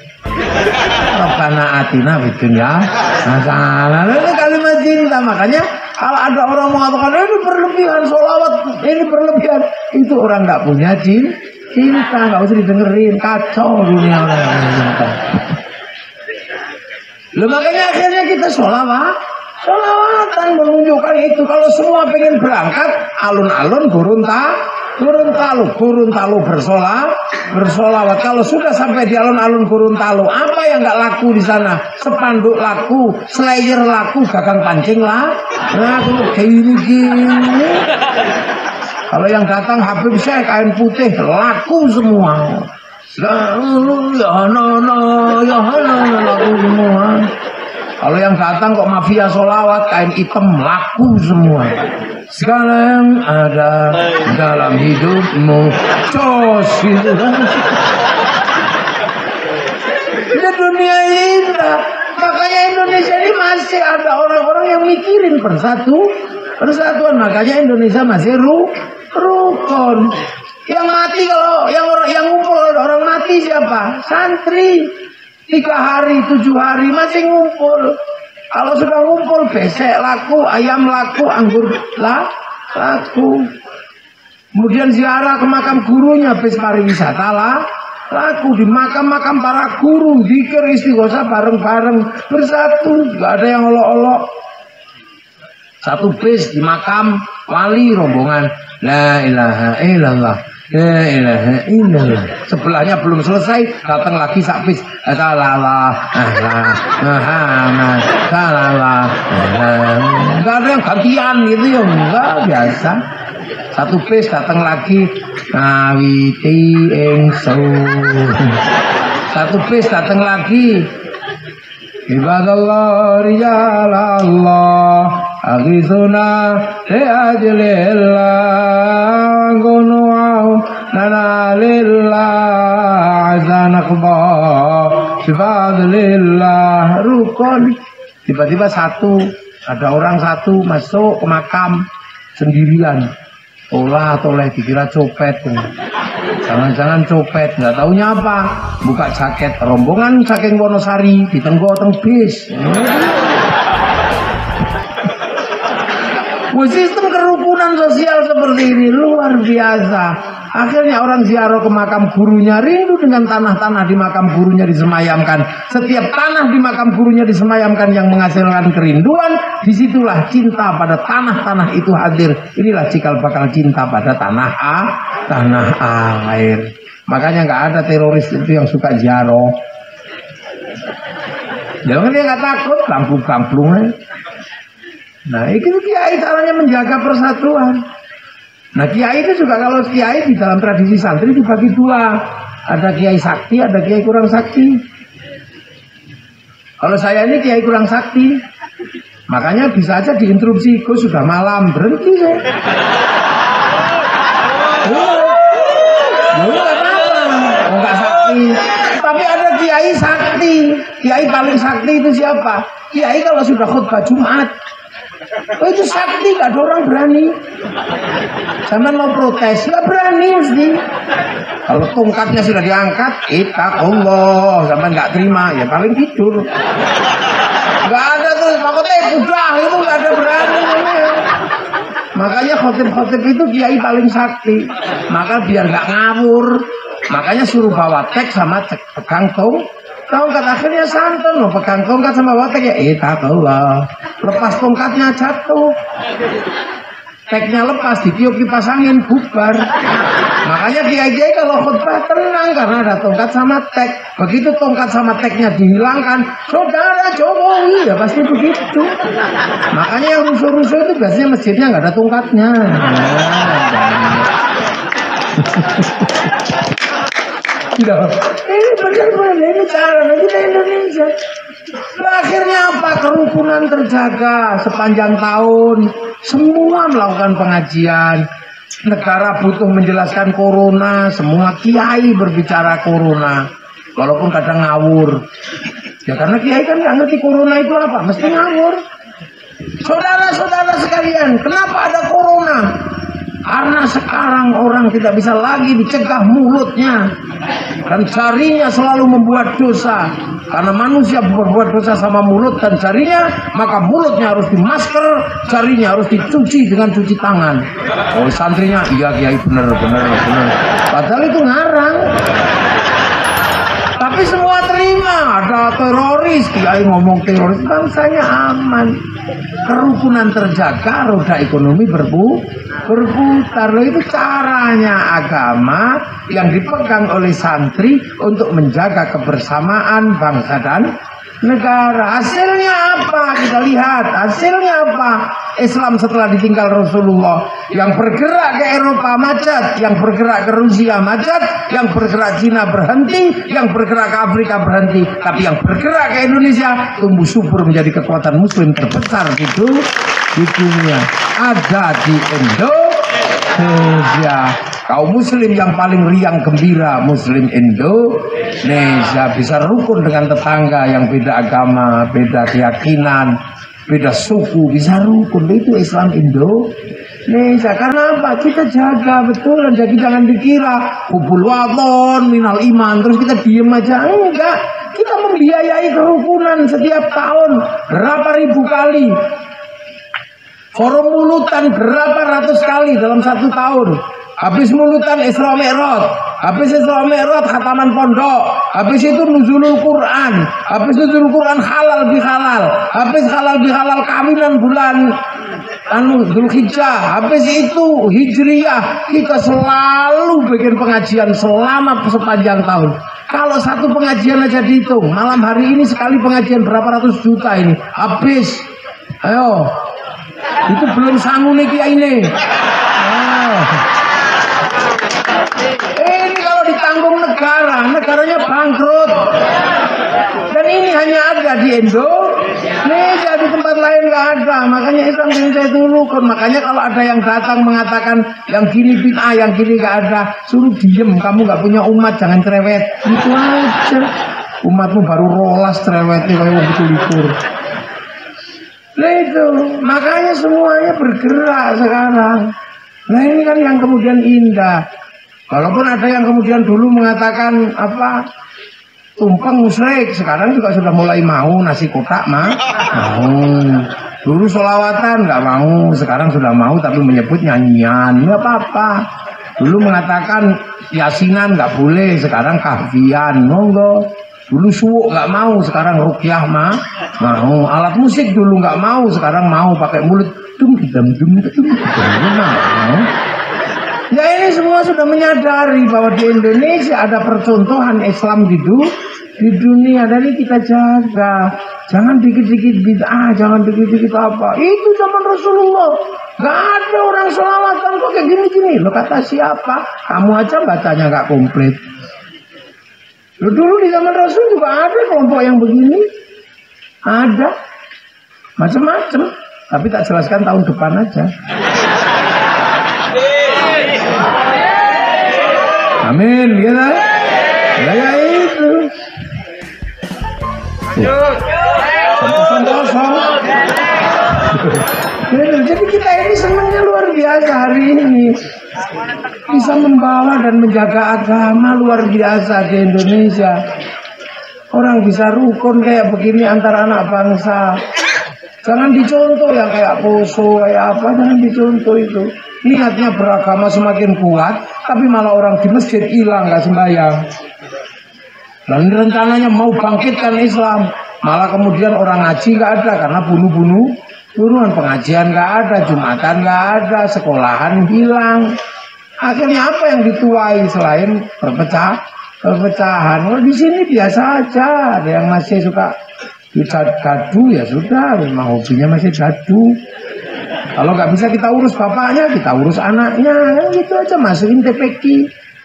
Rabbana atina fid dunya hasanah. Itu kalimat cinta. Makanya kalau ada orang mengatakan ini berlebihan, sholawat ini berlebihan, itu orang nggak punya cinta, nggak usah didengerin, kacau dunia orang cinta. Loh, makanya akhirnya kita sholawatan menunjukkan itu. Kalau semua pengen berangkat, alun-alun gurun talu bersolawat. Kalau sudah sampai di alun-alun Gorontalo, apa yang nggak laku di sana? Sepanduk laku, slayer laku, gagang pancing laku, gini. Kalau yang datang Habib Syekh kain putih laku semua. Laku semua. Kalau yang datang kok mafia solawat kain hitam laku semua. Sekarang ada dalam hidupmu cos gitu. Di dunia indah. Makanya Indonesia ini masih ada orang-orang yang mikirin persatuan. Makanya Indonesia masih rukun. Yang mati kalau yang ngumpul orang mati siapa? Santri. 3 hari, 7 hari masih ngumpul. Kalau sudah ngumpul, besek laku, ayam laku, anggur laku. Kemudian ziarah ke makam gurunya, habis pariwisata laku. Di makam-makam para guru, zikir istighosah bareng-bareng, bersatu, nggak ada yang olok-olok. Satu bis di makam wali rombongan, la ilaha illallah. La ilaha illallah. Sebelahnya belum selesai, datang lagi sakbis. Sallallahu Muhammad sallallahu. Enggak ada yang gantian gitu ya, enggak biasa. Satu bis datang lagi ngawiti ingsun. Satu bis datang lagi. Ibadallah rijalallah aghithuna li ajlillah gunu'au lana lillah azanakba sifadlillah rukun. Tiba-tiba ada orang satu masuk ke makam sendirian. Olah toleh dikira copet. Jangan-jangan copet, nggak taunya apa. Buka jaket rombongan saking Wonosari ditenggo teng bis. Sistem kerukunan sosial seperti ini luar biasa. Akhirnya orang ziarah ke makam gurunya, rindu dengan tanah-tanah di makam gurunya disemayamkan. Setiap tanah di makam gurunya disemayamkan yang menghasilkan kerinduan, disitulah cinta pada tanah-tanah itu hadir. Inilah cikal bakal cinta pada tanah air. Makanya nggak ada teroris itu yang suka ziarah. Jangan dia nggak takut, kampung-kampungnya. Nah, itu kiai caranya menjaga persatuan. Nah, kiai itu juga kalau kiai di dalam tradisi santri dibagi dua. Ada kiai sakti, ada kiai kurang sakti. Kalau saya ini kiai kurang sakti. Makanya bisa aja diinterupsi, Gus sudah malam, berhenti saya. Enggak sakti. Tapi ada kiai sakti. Kiai paling sakti itu siapa? Kiai kalau sudah khutbah Jumat. Oh itu sakti, gak ada orang berani. Zaman mau protes, gak berani mesti. Kalau tongkatnya sudah diangkat, Allah, zaman gak terima, ya paling tidur. Gak ada tuh, makanya udah itu gak ada berani. Makanya khotib-khotib itu kiai paling sakti. Maka biar gak ngawur, makanya suruh bawa teks sama pegang tongkat. Akhirnya santun loh, pegang tongkat sama bawa teks ya Allah. Lepas tongkatnya jatuh, teknya lepas, ditiup kipas angin, bubar. Makanya kiai-kiai kalau khutbah tenang karena ada tongkat sama tek. Begitu tongkat sama teknya dihilangkan, saudara Jokowi, ya pasti begitu. Makanya yang rusuh-rusuh itu biasanya masjidnya nggak ada tongkatnya. Ini benar-benar ini cara kita Indonesia. Akhirnya apa? Kerukunan terjaga sepanjang tahun. Semua melakukan pengajian. Negara butuh menjelaskan corona, semua kiai berbicara corona. Walaupun kadang ngawur. Ya karena kiai kan nggak ngerti corona itu apa, mesti ngawur. Saudara-saudara sekalian, kenapa ada corona? Karena sekarang orang tidak bisa lagi dicegah mulutnya. Dan jarinya selalu membuat dosa. Karena manusia berbuat dosa sama mulut dan jarinya, maka mulutnya harus dimasker, jarinya harus dicuci dengan cuci tangan. Oh santrinya, iya kiai bener. Padahal itu ngarang. Tapi semua terima, ada teroris, kiai ngomong teroris, bangsanya aman. Kerukunan terjaga, roda ekonomi berputar. Loh, itu caranya agama yang dipegang oleh santri untuk menjaga kebersamaan bangsa dan negara. Hasilnya apa? Kita lihat hasilnya apa. Islam setelah ditinggal Rasulullah, yang bergerak ke Eropa macet, yang bergerak ke Rusia macet, yang bergerak Cina berhenti, yang bergerak ke Afrika berhenti, tapi yang bergerak ke Indonesia tumbuh subur menjadi kekuatan muslim terbesar di dunia. Ada di Indonesia. Kaum muslim yang paling riang gembira, muslim Indonesia, bisa rukun dengan tetangga yang beda agama, beda keyakinan, beda suku, bisa rukun. Itu Islam Indonesia. Karena apa? Kita jaga betul. Dan jadi jangan dikira hubul waton minal iman terus kita diem aja. Enggak, kita membiayai kerukunan setiap tahun berapa ribu kali. Forum mulutan berapa ratus kali dalam satu tahun. Habis mulutan Isra Mi'raj, habis Isra Mi'raj khataman pondok, habis itu nuzulul Quran, habis nuzulul Quran halal bihalal, habis halal bihalal kawinan bulan Dzulhijjah, habis itu Hijriyah. Kita selalu bikin pengajian selama sepanjang tahun. Kalau satu pengajian aja dihitung, malam hari ini sekali pengajian berapa ratus juta ini habis. Ayo, itu belum sanggup nih kiai ini. Ini kalau ditanggung nanggung negara, negaranya bangkrut. Dan ini hanya ada di Indonesia, di tempat lain nggak ada. Makanya Islam Indonesia itu rukun. Makanya kalau ada yang datang mengatakan yang gini bid'ah, yang gini nggak ada, suruh diem. Kamu nggak punya umat, jangan cerewet. Itu aja. Umatmu baru rolas cerewetnya kayak wong likur. Nah itu, makanya semuanya bergerak sekarang. Nah ini kan yang kemudian indah. Walaupun ada yang kemudian dulu mengatakan apa tumpeng musyrik, sekarang juga sudah mulai mau nasi kotak mau. Dulu sholawatan nggak mau, sekarang sudah mau tapi menyebut nyanyian, nggak apa-apa. Dulu mengatakan yasinan nggak boleh, sekarang kahfian, monggo. Dulu suwuk nggak mau, sekarang rukyah mau. Alat musik dulu nggak mau, sekarang mau pakai mulut. Mau. Ya ini semua sudah menyadari bahwa di Indonesia ada percontohan Islam di dunia. Dari kita jaga, jangan dikit-dikit bid'ah, jangan dikit-dikit apa. Itu zaman Rasulullah. Gak ada orang sholawatan kok kayak gini-gini. Lo kata siapa? Kamu aja bacanya gak komplit. Dulu di zaman Rasul juga ada kelompok yang begini. Ada. Macam-macam. Tapi tak jelaskan tahun depan aja. Amin, gitu. Ya itu. Kosong. Jadi kita ini senangnya luar biasa hari ini. Bisa membawa dan menjaga agama luar biasa di Indonesia. Orang bisa rukun kayak begini antara anak bangsa. Jangan dicontoh yang kayak poso, kayak apa, jangan dicontoh itu. Niatnya beragama semakin kuat, tapi malah orang di masjid hilang, nggak sembahyang. Dan rencananya mau bangkitkan Islam, malah kemudian orang ngaji nggak ada karena bunuhan, pengajian nggak ada, jumatan nggak ada, sekolahan hilang. Akhirnya apa yang dituai selain perpecahan? Oh, di sini biasa aja, ada yang masih suka gaduh ya sudah, memang hobinya masih gaduh. Kalau nggak bisa kita urus bapaknya, kita urus anaknya, ya gitu aja, masukin TPQ.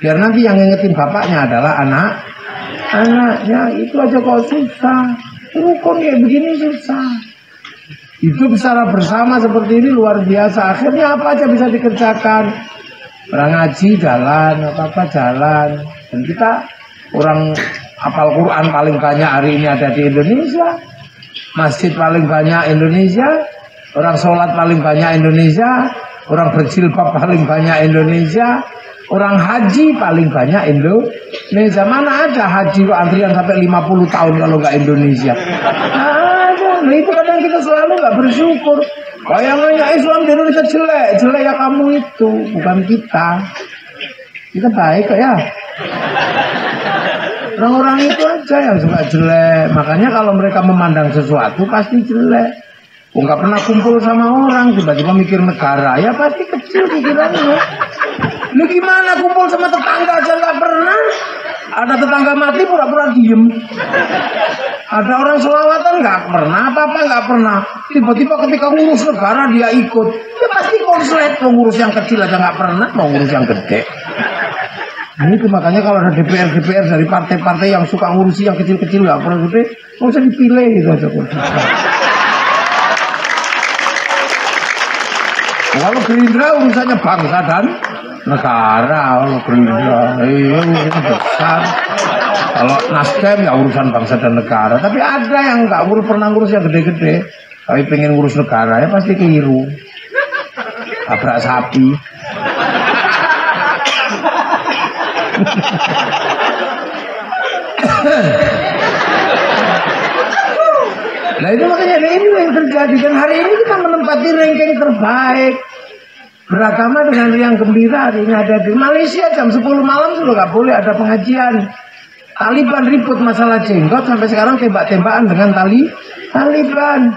Biar nanti yang ngingetin bapaknya adalah anaknya. Itu aja kok susah. Rukun kayak begini susah. Hidup secara bersama seperti ini luar biasa. Akhirnya apa aja bisa dikerjakan. Orang ngaji jalan, apa-apa jalan. Dan kita orang hafal Quran paling banyak hari ini ada di Indonesia. Masjid paling banyak Indonesia. Orang sholat paling banyak Indonesia. Orang berjilbab paling banyak Indonesia. Orang haji paling banyak Indonesia. Mana ada haji kok antrian sampai 50 tahun kalau nggak Indonesia. Ada. Nah itu kadang kita selalu nggak bersyukur. Bayangannya Islam di Indonesia jelek ya kamu itu, bukan kita. Kita baik kok ya. Orang-orang itu aja yang suka jelek. Makanya kalau mereka memandang sesuatu pasti jelek. Nggak pernah kumpul sama orang, tiba-tiba mikir negara, ya pasti kecil pikirannya. Lu gimana kumpul sama tetangga aja nggak pernah? Ada tetangga mati pura-pura diem. Ada orang selawatan nggak pernah, apa-apa nggak pernah. Tiba-tiba ketika ngurus negara dia ikut. Ya pasti konslet, mau ngurus yang kecil aja nggak pernah, mau ngurus yang gede. Ini tuh makanya kalau ada DPR dari partai-partai yang suka ngurusi yang kecil-kecil nggak pernah gede, nggak usah dipilih gitu aja. Kalau Gerindra urusannya bangsa dan negara, kalau Gerindra, urusan besar. Kalau Nasdem ya urusan bangsa dan negara. Tapi ada yang nggak pernah ngurus yang gede-gede, tapi pengen ngurus negara ya pasti keliru. Tabrak sapi. Nah itu makanya ini yang terjadi. Dan hari ini kita menempati ranking terbaik beragama dengan riang gembira. Hari ini ada di Malaysia jam 10 malam sudah nggak boleh ada pengajian. Taliban ribut masalah jenggot sampai sekarang tembak-tembakan dengan Taliban.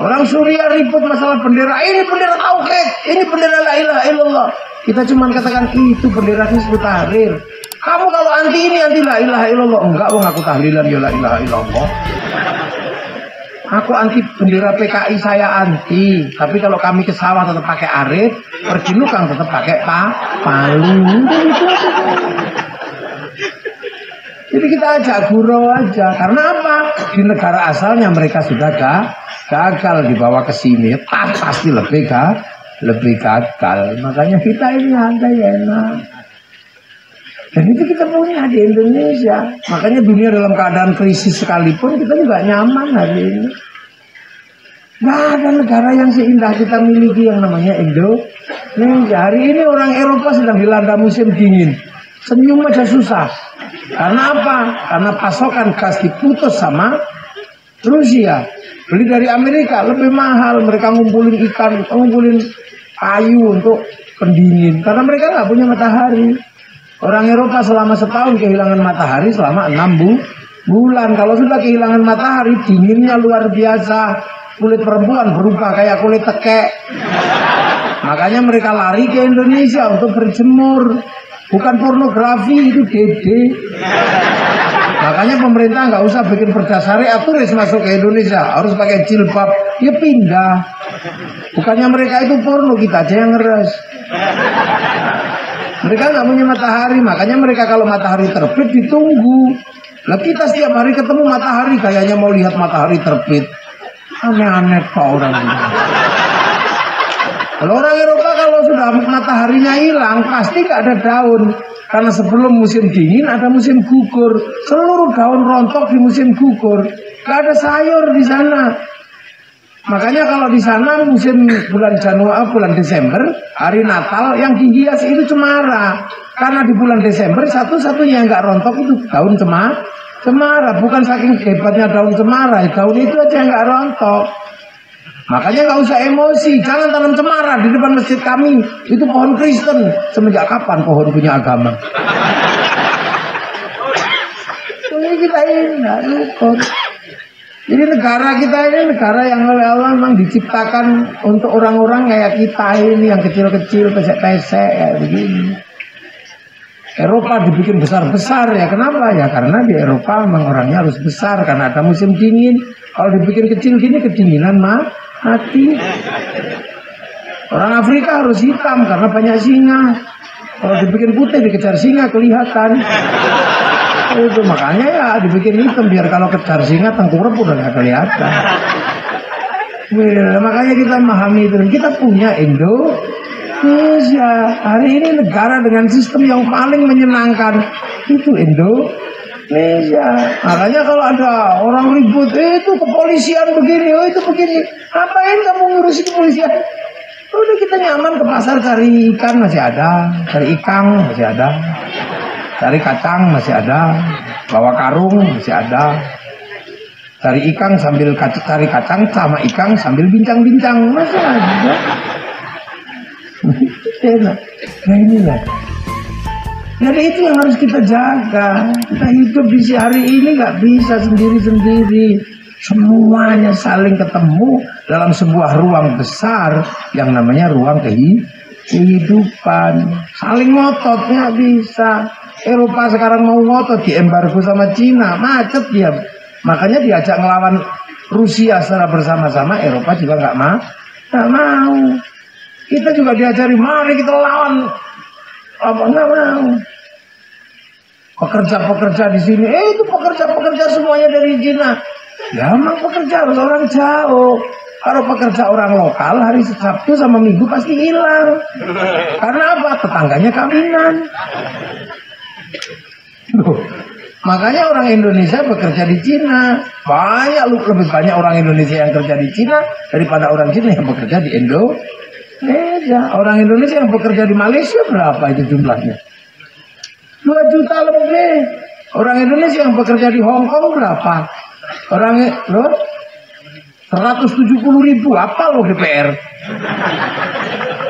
Orang Suriah ribut masalah bendera. Ini bendera tauhid, ini bendera la ilaha illallah. Kita cuma katakan itu bendera Hizbut Tahrir. Kamu kalau anti ini anti la ilaha illallah. Enggak, wong aku tahlilan ya la ilaha illallah. Aku anti bendera PKI, saya anti. Tapi kalau kami ke sawah tetap pakai arit, pergi nukang tetap pakai palu. Jadi kita ajak gurau aja. Karena apa? Di negara asalnya mereka sudah gagal, dibawa ke sini. Pasti lebih gagal. Makanya kita ini ada ya enak. Dan itu kita punya di Indonesia. Makanya dunia dalam keadaan krisis sekalipun kita juga nyaman hari ini. Nggak ada negara yang seindah kita miliki yang namanya Indonesia. Hari ini orang Eropa sedang dilanda musim dingin. Senyum aja susah. Karena apa? Karena pasokan gas diputus sama Rusia. Beli dari Amerika lebih mahal. Mereka ngumpulin ikan, ngumpulin kayu untuk pendingin. Karena mereka nggak punya matahari. Orang Eropa selama setahun kehilangan matahari selama 6 bulan. Kalau sudah kehilangan matahari, dinginnya luar biasa. Kulit perempuan berubah kayak kulit tekek. Makanya mereka lari ke Indonesia untuk berjemur. Bukan pornografi, itu dede. Makanya pemerintah nggak usah bikin perda syariat turis masuk ke Indonesia. Harus pakai jilbab. Ya pindah. Bukannya mereka itu porno, kita aja yang ngeres. Mereka nggak punya matahari, makanya mereka kalau matahari terbit ditunggu. Lah kita setiap hari ketemu matahari, kayaknya mau lihat matahari terbit. Aneh-aneh kok orang ini. Kalau orang Eropa kalau sudah mataharinya hilang, pasti nggak ada daun. Karena sebelum musim dingin ada musim gugur. Seluruh daun rontok di musim gugur. Nggak ada sayur di sana. Makanya kalau di sana musim bulan Januari, bulan Desember, hari Natal yang dihias itu cemara. Karena di bulan Desember satu-satunya yang nggak rontok itu daun cemara. Bukan saking hebatnya daun cemara, daun itu aja yang nggak rontok. Makanya nggak usah emosi, jangan tanam cemara di depan masjid kami. Itu pohon Kristen. Semenjak kapan pohon punya agama? Ini kita ini nggak luput. Jadi negara kita ini negara yang oleh Allah memang diciptakan untuk orang-orang kayak kita ini yang kecil-kecil, pesek-pesek kayak begini. Eropa dibikin besar-besar ya, kenapa? Ya karena di Eropa memang orangnya harus besar karena ada musim dingin. Kalau dibikin kecil gini kedinginan mati. Orang Afrika harus hitam karena banyak singa. Kalau dibikin putih dikejar singa kelihatan. Itu makanya ya dibikin hitam biar kalau kejar singa tengkurap udah nggak kelihatan. Makanya kita memahami itu. Kita punya Indonesia. Hari ini negara dengan sistem yang paling menyenangkan itu Indonesia. Makanya kalau ada orang ribut, itu kepolisian begini, itu begini. Ngapain kamu ngurusin kepolisian? Udah kita nyaman ke pasar cari ikan masih ada, cari ikan masih ada. Cari kacang masih ada, bawa karung masih ada. Cari ikan sambil cari kacang sama ikan sambil bincang-bincang masih ada. Nah inilah. Jadi itu yang harus kita jaga. Kita hidup di hari ini nggak bisa sendiri-sendiri. Semuanya saling ketemu dalam sebuah ruang besar yang namanya ruang kehidupan. Saling ngotot nggak bisa. Eropa sekarang mau ngotot di embargo sama Cina, macet dia. Makanya diajak ngelawan Rusia secara bersama-sama, Eropa juga nggak mau. Kita juga diajari, mari kita lawan, apa nggak mau. Pekerja-pekerja di sini, itu pekerja-pekerja semuanya dari Cina. Ya memang pekerja harus orang jauh. Kalau pekerja orang lokal hari Sabtu sama Minggu pasti hilang. Karena apa? Tetangganya kawinan. Makanya orang Indonesia bekerja di Cina. Lebih banyak orang Indonesia yang kerja di Cina daripada orang Cina yang bekerja di Indonesia. Orang Indonesia yang bekerja di Malaysia berapa itu jumlahnya? 2 juta lebih. Orang Indonesia yang bekerja di Hong Kong berapa? Orang 170.000. Apa loh DPR?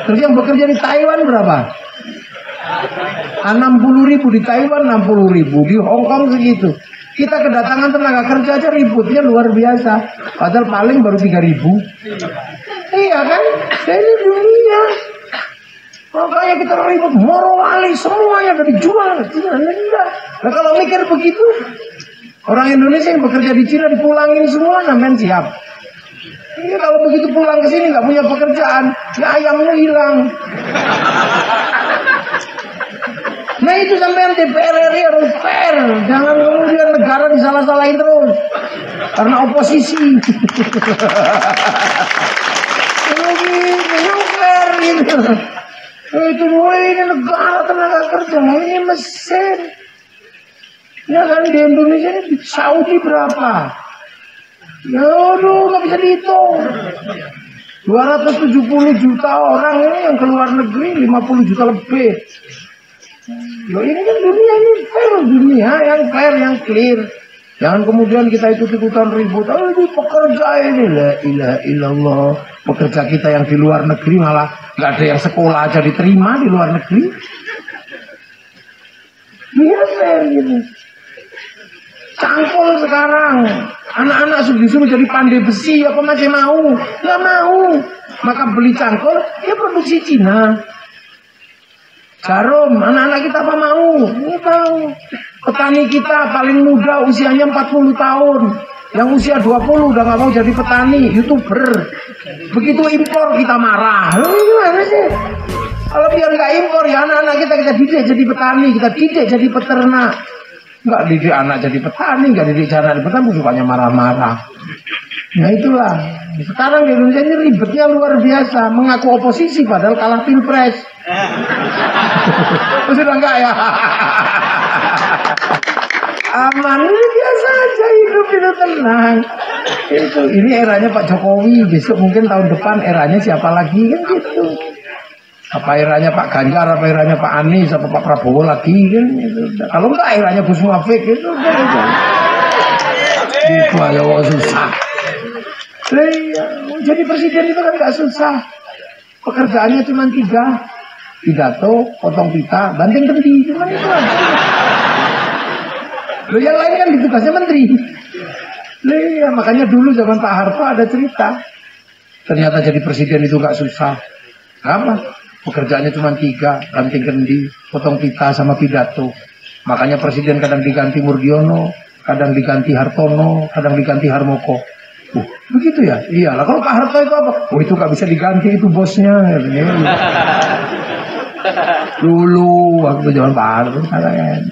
Terus yang bekerja di Taiwan berapa? 60.000 di Taiwan, 60.000 di Hong Kong segitu. Kita kedatangan tenaga kerja aja ributnya luar biasa. Padahal paling baru 3.000. Iya kan? Ini dunia. Makanya kita ribut Morowali semuanya dari jual. Enggak. Nah kalau mikir begitu, orang Indonesia yang bekerja di Cina dipulangin semua, namanya siap. Ini kalau begitu pulang ke sini nggak punya pekerjaan, ya ayamnya hilang. Nah itu sampean DPR RI harus fair, jangan kemudian negara disalah-salahin terus karena oposisi. Ini fair gitu. Itu ini negara tenaga kerja, ini mesin. Ya kan di Indonesia ini Saudi berapa? Ya aduh nggak bisa dihitung. 270 juta orang ini yang keluar negeri 50 juta lebih. Loh ini kan dunia ini fair, dunia yang fair, yang clear. Jangan kemudian kita ikut-ikutan ribut. Oh ini pekerja ini, la ilaha illallah. Pekerja kita yang di luar negeri malah nggak ada yang sekolah aja diterima di luar negeri. Iya fair gitu. Cangkul sekarang. Anak-anak disuruh jadi pandai besi apa masih mau? Nggak mau. Maka beli cangkul, ya produksi Cina. Jarum, anak-anak kita apa mau? Nggak mau. Petani kita paling muda usianya 40 tahun. Yang usia 20 udah nggak mau jadi petani, YouTuber. Begitu impor kita marah. Gimana sih? Kalau biar nggak impor ya anak-anak kita didik jadi petani, kita didik jadi peternak. Nggak didik anak jadi petani, nggak didik anak jadi petani, sukanya marah-marah. Nah itulah. Sekarang di Indonesia ini ribetnya luar biasa. Mengaku oposisi padahal kalah pilpres. Sudah enggak ya? Aman, ini biasa aja hidup itu tenang. Ini eranya Pak Jokowi, besok mungkin tahun depan eranya siapa lagi kan gitu. Apa eranya Pak Ganjar, apa eranya Pak Anies, apa Pak Prabowo lagi kan gitu. Kalau enggak eranya Gus Muhafik itu kan. Itu aja susah. Jadi presiden itu kan nggak susah. Pekerjaannya cuma 3. Pidato, potong pita, banting kendi, cuma itu aja. Loh yang lain kan ditugasnya menteri. Loh ya, makanya dulu zaman Pak Harto ada cerita. Ternyata jadi presiden itu nggak susah. Apa? Pekerjaannya cuma 3, banting kendi, potong pita sama pidato. Makanya presiden kadang diganti Murdiono, kadang diganti Hartono, kadang diganti Harmoko. Begitu ya? Iyalah kalau Pak Harto itu apa? Oh itu nggak bisa diganti, itu bosnya. Dulu waktu zaman Pak Harto kalian.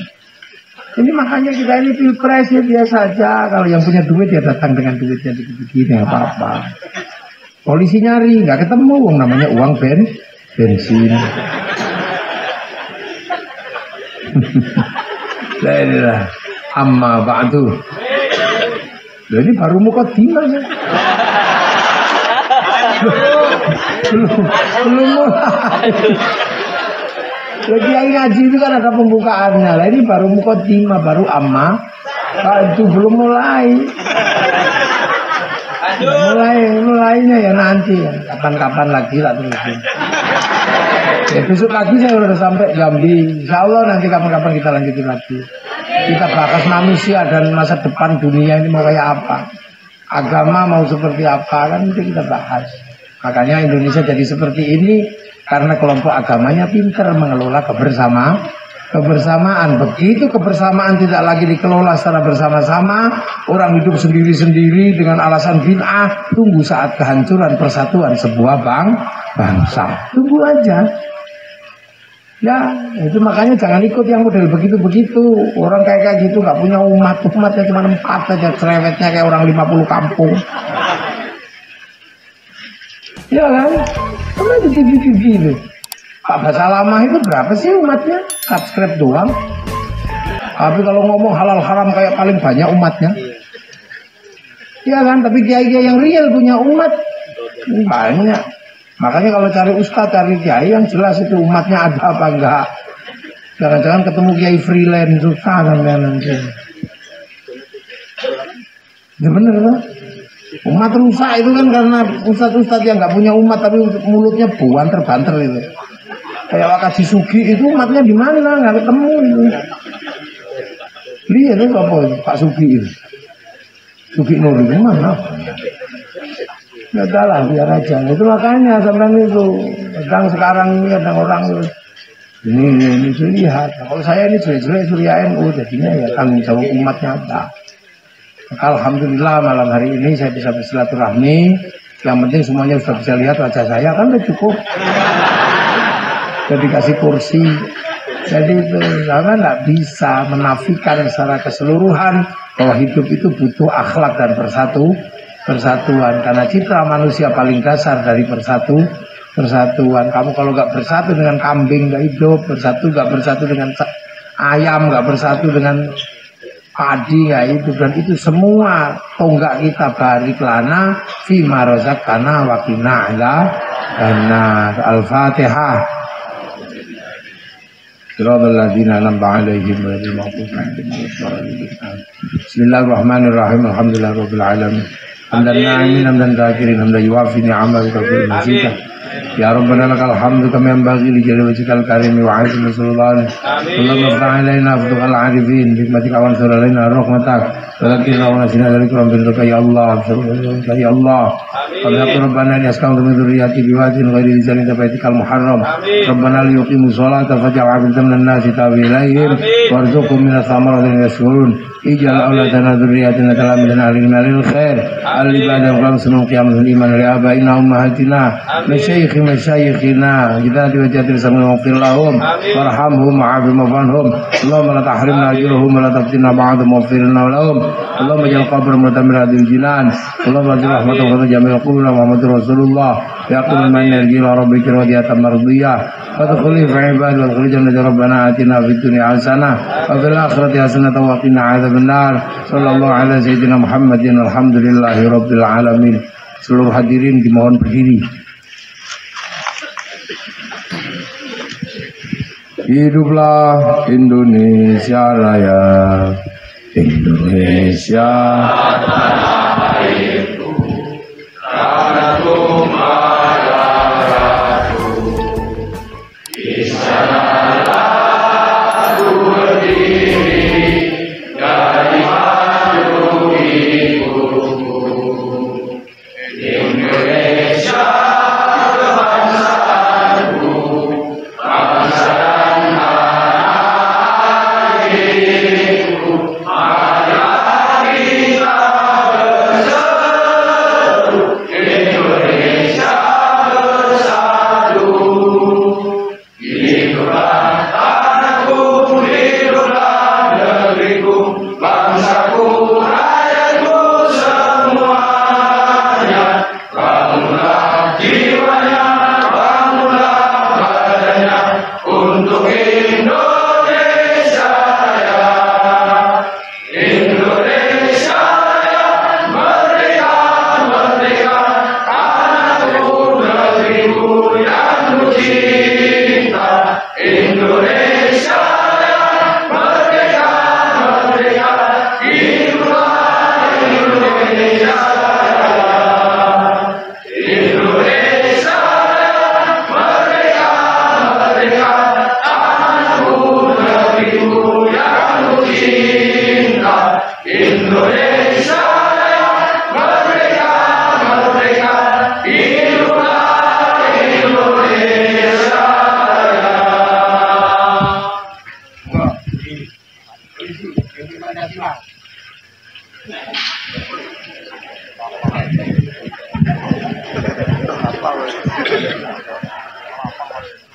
Ini makanya kita ini pilpres ya biasa aja. Kalau yang punya duit ya datang dengan duitnya begini nggak apa-apa. Polisi nyari nggak ketemu, uang namanya uang bensin. Lah inilah amma ba'du. Loh ini baru mukaddimah ya. Belum mulai. Lagi yang ngaji itu kan ada pembukaannya. Lah ini baru mukaddimah, baru amma. Itu belum mulai. Mulainya ya nanti ya. Kapan-kapan lagi lah terusin. Ya, besok lagi saya udah sampai Jambi. Insya Allah nanti kapan-kapan kita lanjutin lagi. Kita bahas manusia dan masa depan dunia ini mau kayak apa. Agama mau seperti apa kan nanti kita bahas. Makanya Indonesia jadi seperti ini karena kelompok agamanya pintar mengelola kebersamaan. Begitu kebersamaan tidak lagi dikelola secara bersama-sama, orang hidup sendiri-sendiri dengan alasan bid'ah, tunggu saat kehancuran persatuan sebuah bangsa. Tunggu aja. Ya, itu makanya jangan ikut yang model begitu-begitu. Orang kayak gitu nggak punya umatnya cuma 4 aja, cerewetnya kayak orang 50 kampung. Ya kan? Karena di TV itu. Pak Basalamah itu berapa sih umatnya? Subscribe doang. Tapi kalau ngomong halal haram kayak paling banyak umatnya. Ya kan? Tapi kiai-kiai yang real punya umat banyak. Makanya kalau cari ustadz, cari kiai yang jelas itu umatnya ada apa enggak. Jangan-jangan ketemu kiai freelance susah kan nanti. Ya bener kan? Umat rusak itu kan karena ustadz-ustadz yang nggak punya umat tapi mulutnya banter itu. Kayak Wakaji Sugi itu umatnya di mana? Nggak ketemu itu. Lihat itu apa itu? Pak Sugi itu. Sugi Nur itu mana? Ya udahlah biar aja. Itu makanya sampai itu. Kadang sekarang ini ada orang ini lihat. Kalau saya ini jelek-jelek Surya NU jadinya ya tanggung jawab umatnya ada. Alhamdulillah malam hari ini saya bisa bersilaturahmi. Yang penting semuanya sudah bisa lihat wajah saya kan udah cukup. Jadi kasih kursi. Jadi itu karena nggak bisa menafikan secara keseluruhan bahwa hidup itu butuh akhlak dan persatuan. Karena citra manusia paling dasar dari persatuan. Kamu kalau nggak bersatu dengan kambing nggak hidup, nggak bersatu dengan ayam, nggak bersatu dengan padi nggak hidup. Dan itu semua tonggak kita barik lana fi marozakana wakina ala karena al-fatihah. Bismillahirrahmanirrahim. Alhamdulillahirabbil alamin. Hamdan na'imin hamdan dzakirin hamdan yuwafi ni'amahu wa yuzidu. Ya Rabbana lakal hamdu kama yanbaghi li jalali wajhikal karim wa 'azimi sultanik. Allahumma iftah 'alaina afdhal 'arifin hikmatika wa ansur 'alaina rahmatak. Walakinna wa nasina dari kuram bintuka ya Allah. Ya Allah. Amin. Rabbana yasqam min dzurriyyati biwadin ghairi dzalin tabaitikal muharram. Rabbana liyuqimu sholata faj'al 'abdan minan nasi tawilaihim warzuqhum minas samarati yashkurun. Ij'al auladana dzurriyyatina talamin ahlil malil khair. Al-ibadah wa sunul qiyamul iman li abaina ummahatina. Masyayikhina kita diwajibkan sama maghfir lahum warhamhum wa'afihim wa'anhum. Allahumma la tahrimna ajrahum wa la taftinna ba'dahum waghfir lahum. Allahumma ja'al qabr mutamirratil jinan. Allahumma ja'al rahmatan wa jamil qulna Muhammadur Rasulullah yaqul man yarji ila rabbika radiyatan mardiyah fadkhuli fi ibadi wa khulil jannati rabbana atina fid dunya hasanah wa fil akhirati hasanah wa qina adzaban nar. Sallallahu ala sayyidina Muhammadin alhamdulillahi rabbil alamin. Seluruh hadirin dimohon berdiri. Hiduplah Indonesia Raya, Indonesia tanah airku, tanah tumpah darahku, di sanalah ku berdiri dari maju hidupku. Indonesia kebangsaanku, bangsa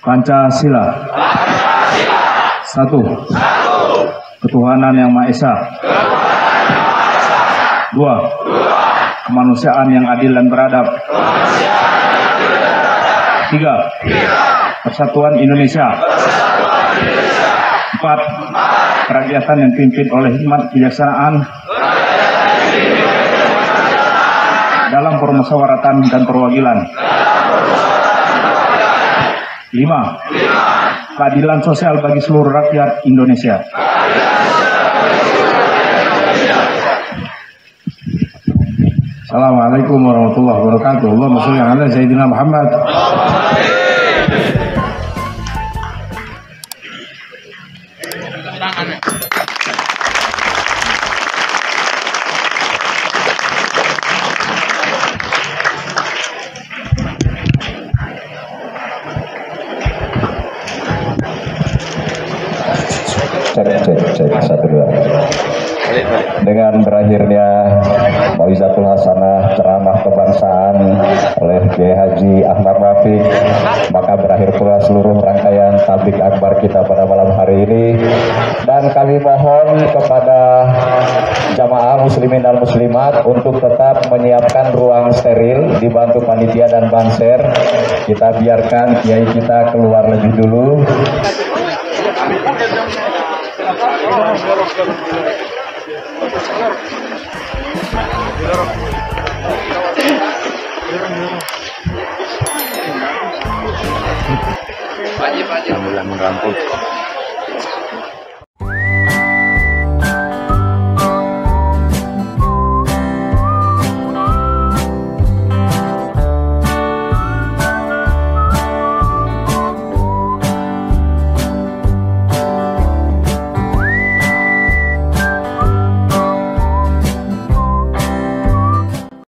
Pancasila. Satu. Ketuhanan yang Maha Esa. Dua. Kemanusiaan yang adil dan beradab. Tiga. Persatuan Indonesia. Empat. Kerakyatan yang dipimpin oleh hikmat kebijaksanaan dalam permusyawaratan dan perwakilan. 5. Keadilan sosial bagi seluruh rakyat Indonesia. Assalamualaikum warahmatullahi wabarakatuh. Allahumma sholli ala sayyidina Muhammad. Cek 1 2. Dengan berakhirnya Mau'izatul Hasanah ceramah kebangsaan oleh Kiai Haji Ahmad Rafiq, maka berakhir pula seluruh rangkaian tablik akbar kita pada malam hari hari ini. Dan kami mohon kepada jamaah muslimin dan muslimat untuk tetap menyiapkan ruang steril dibantu panitia dan banser. Kita biarkan kiai kita keluar lebih dulu. Sambil mengganggu.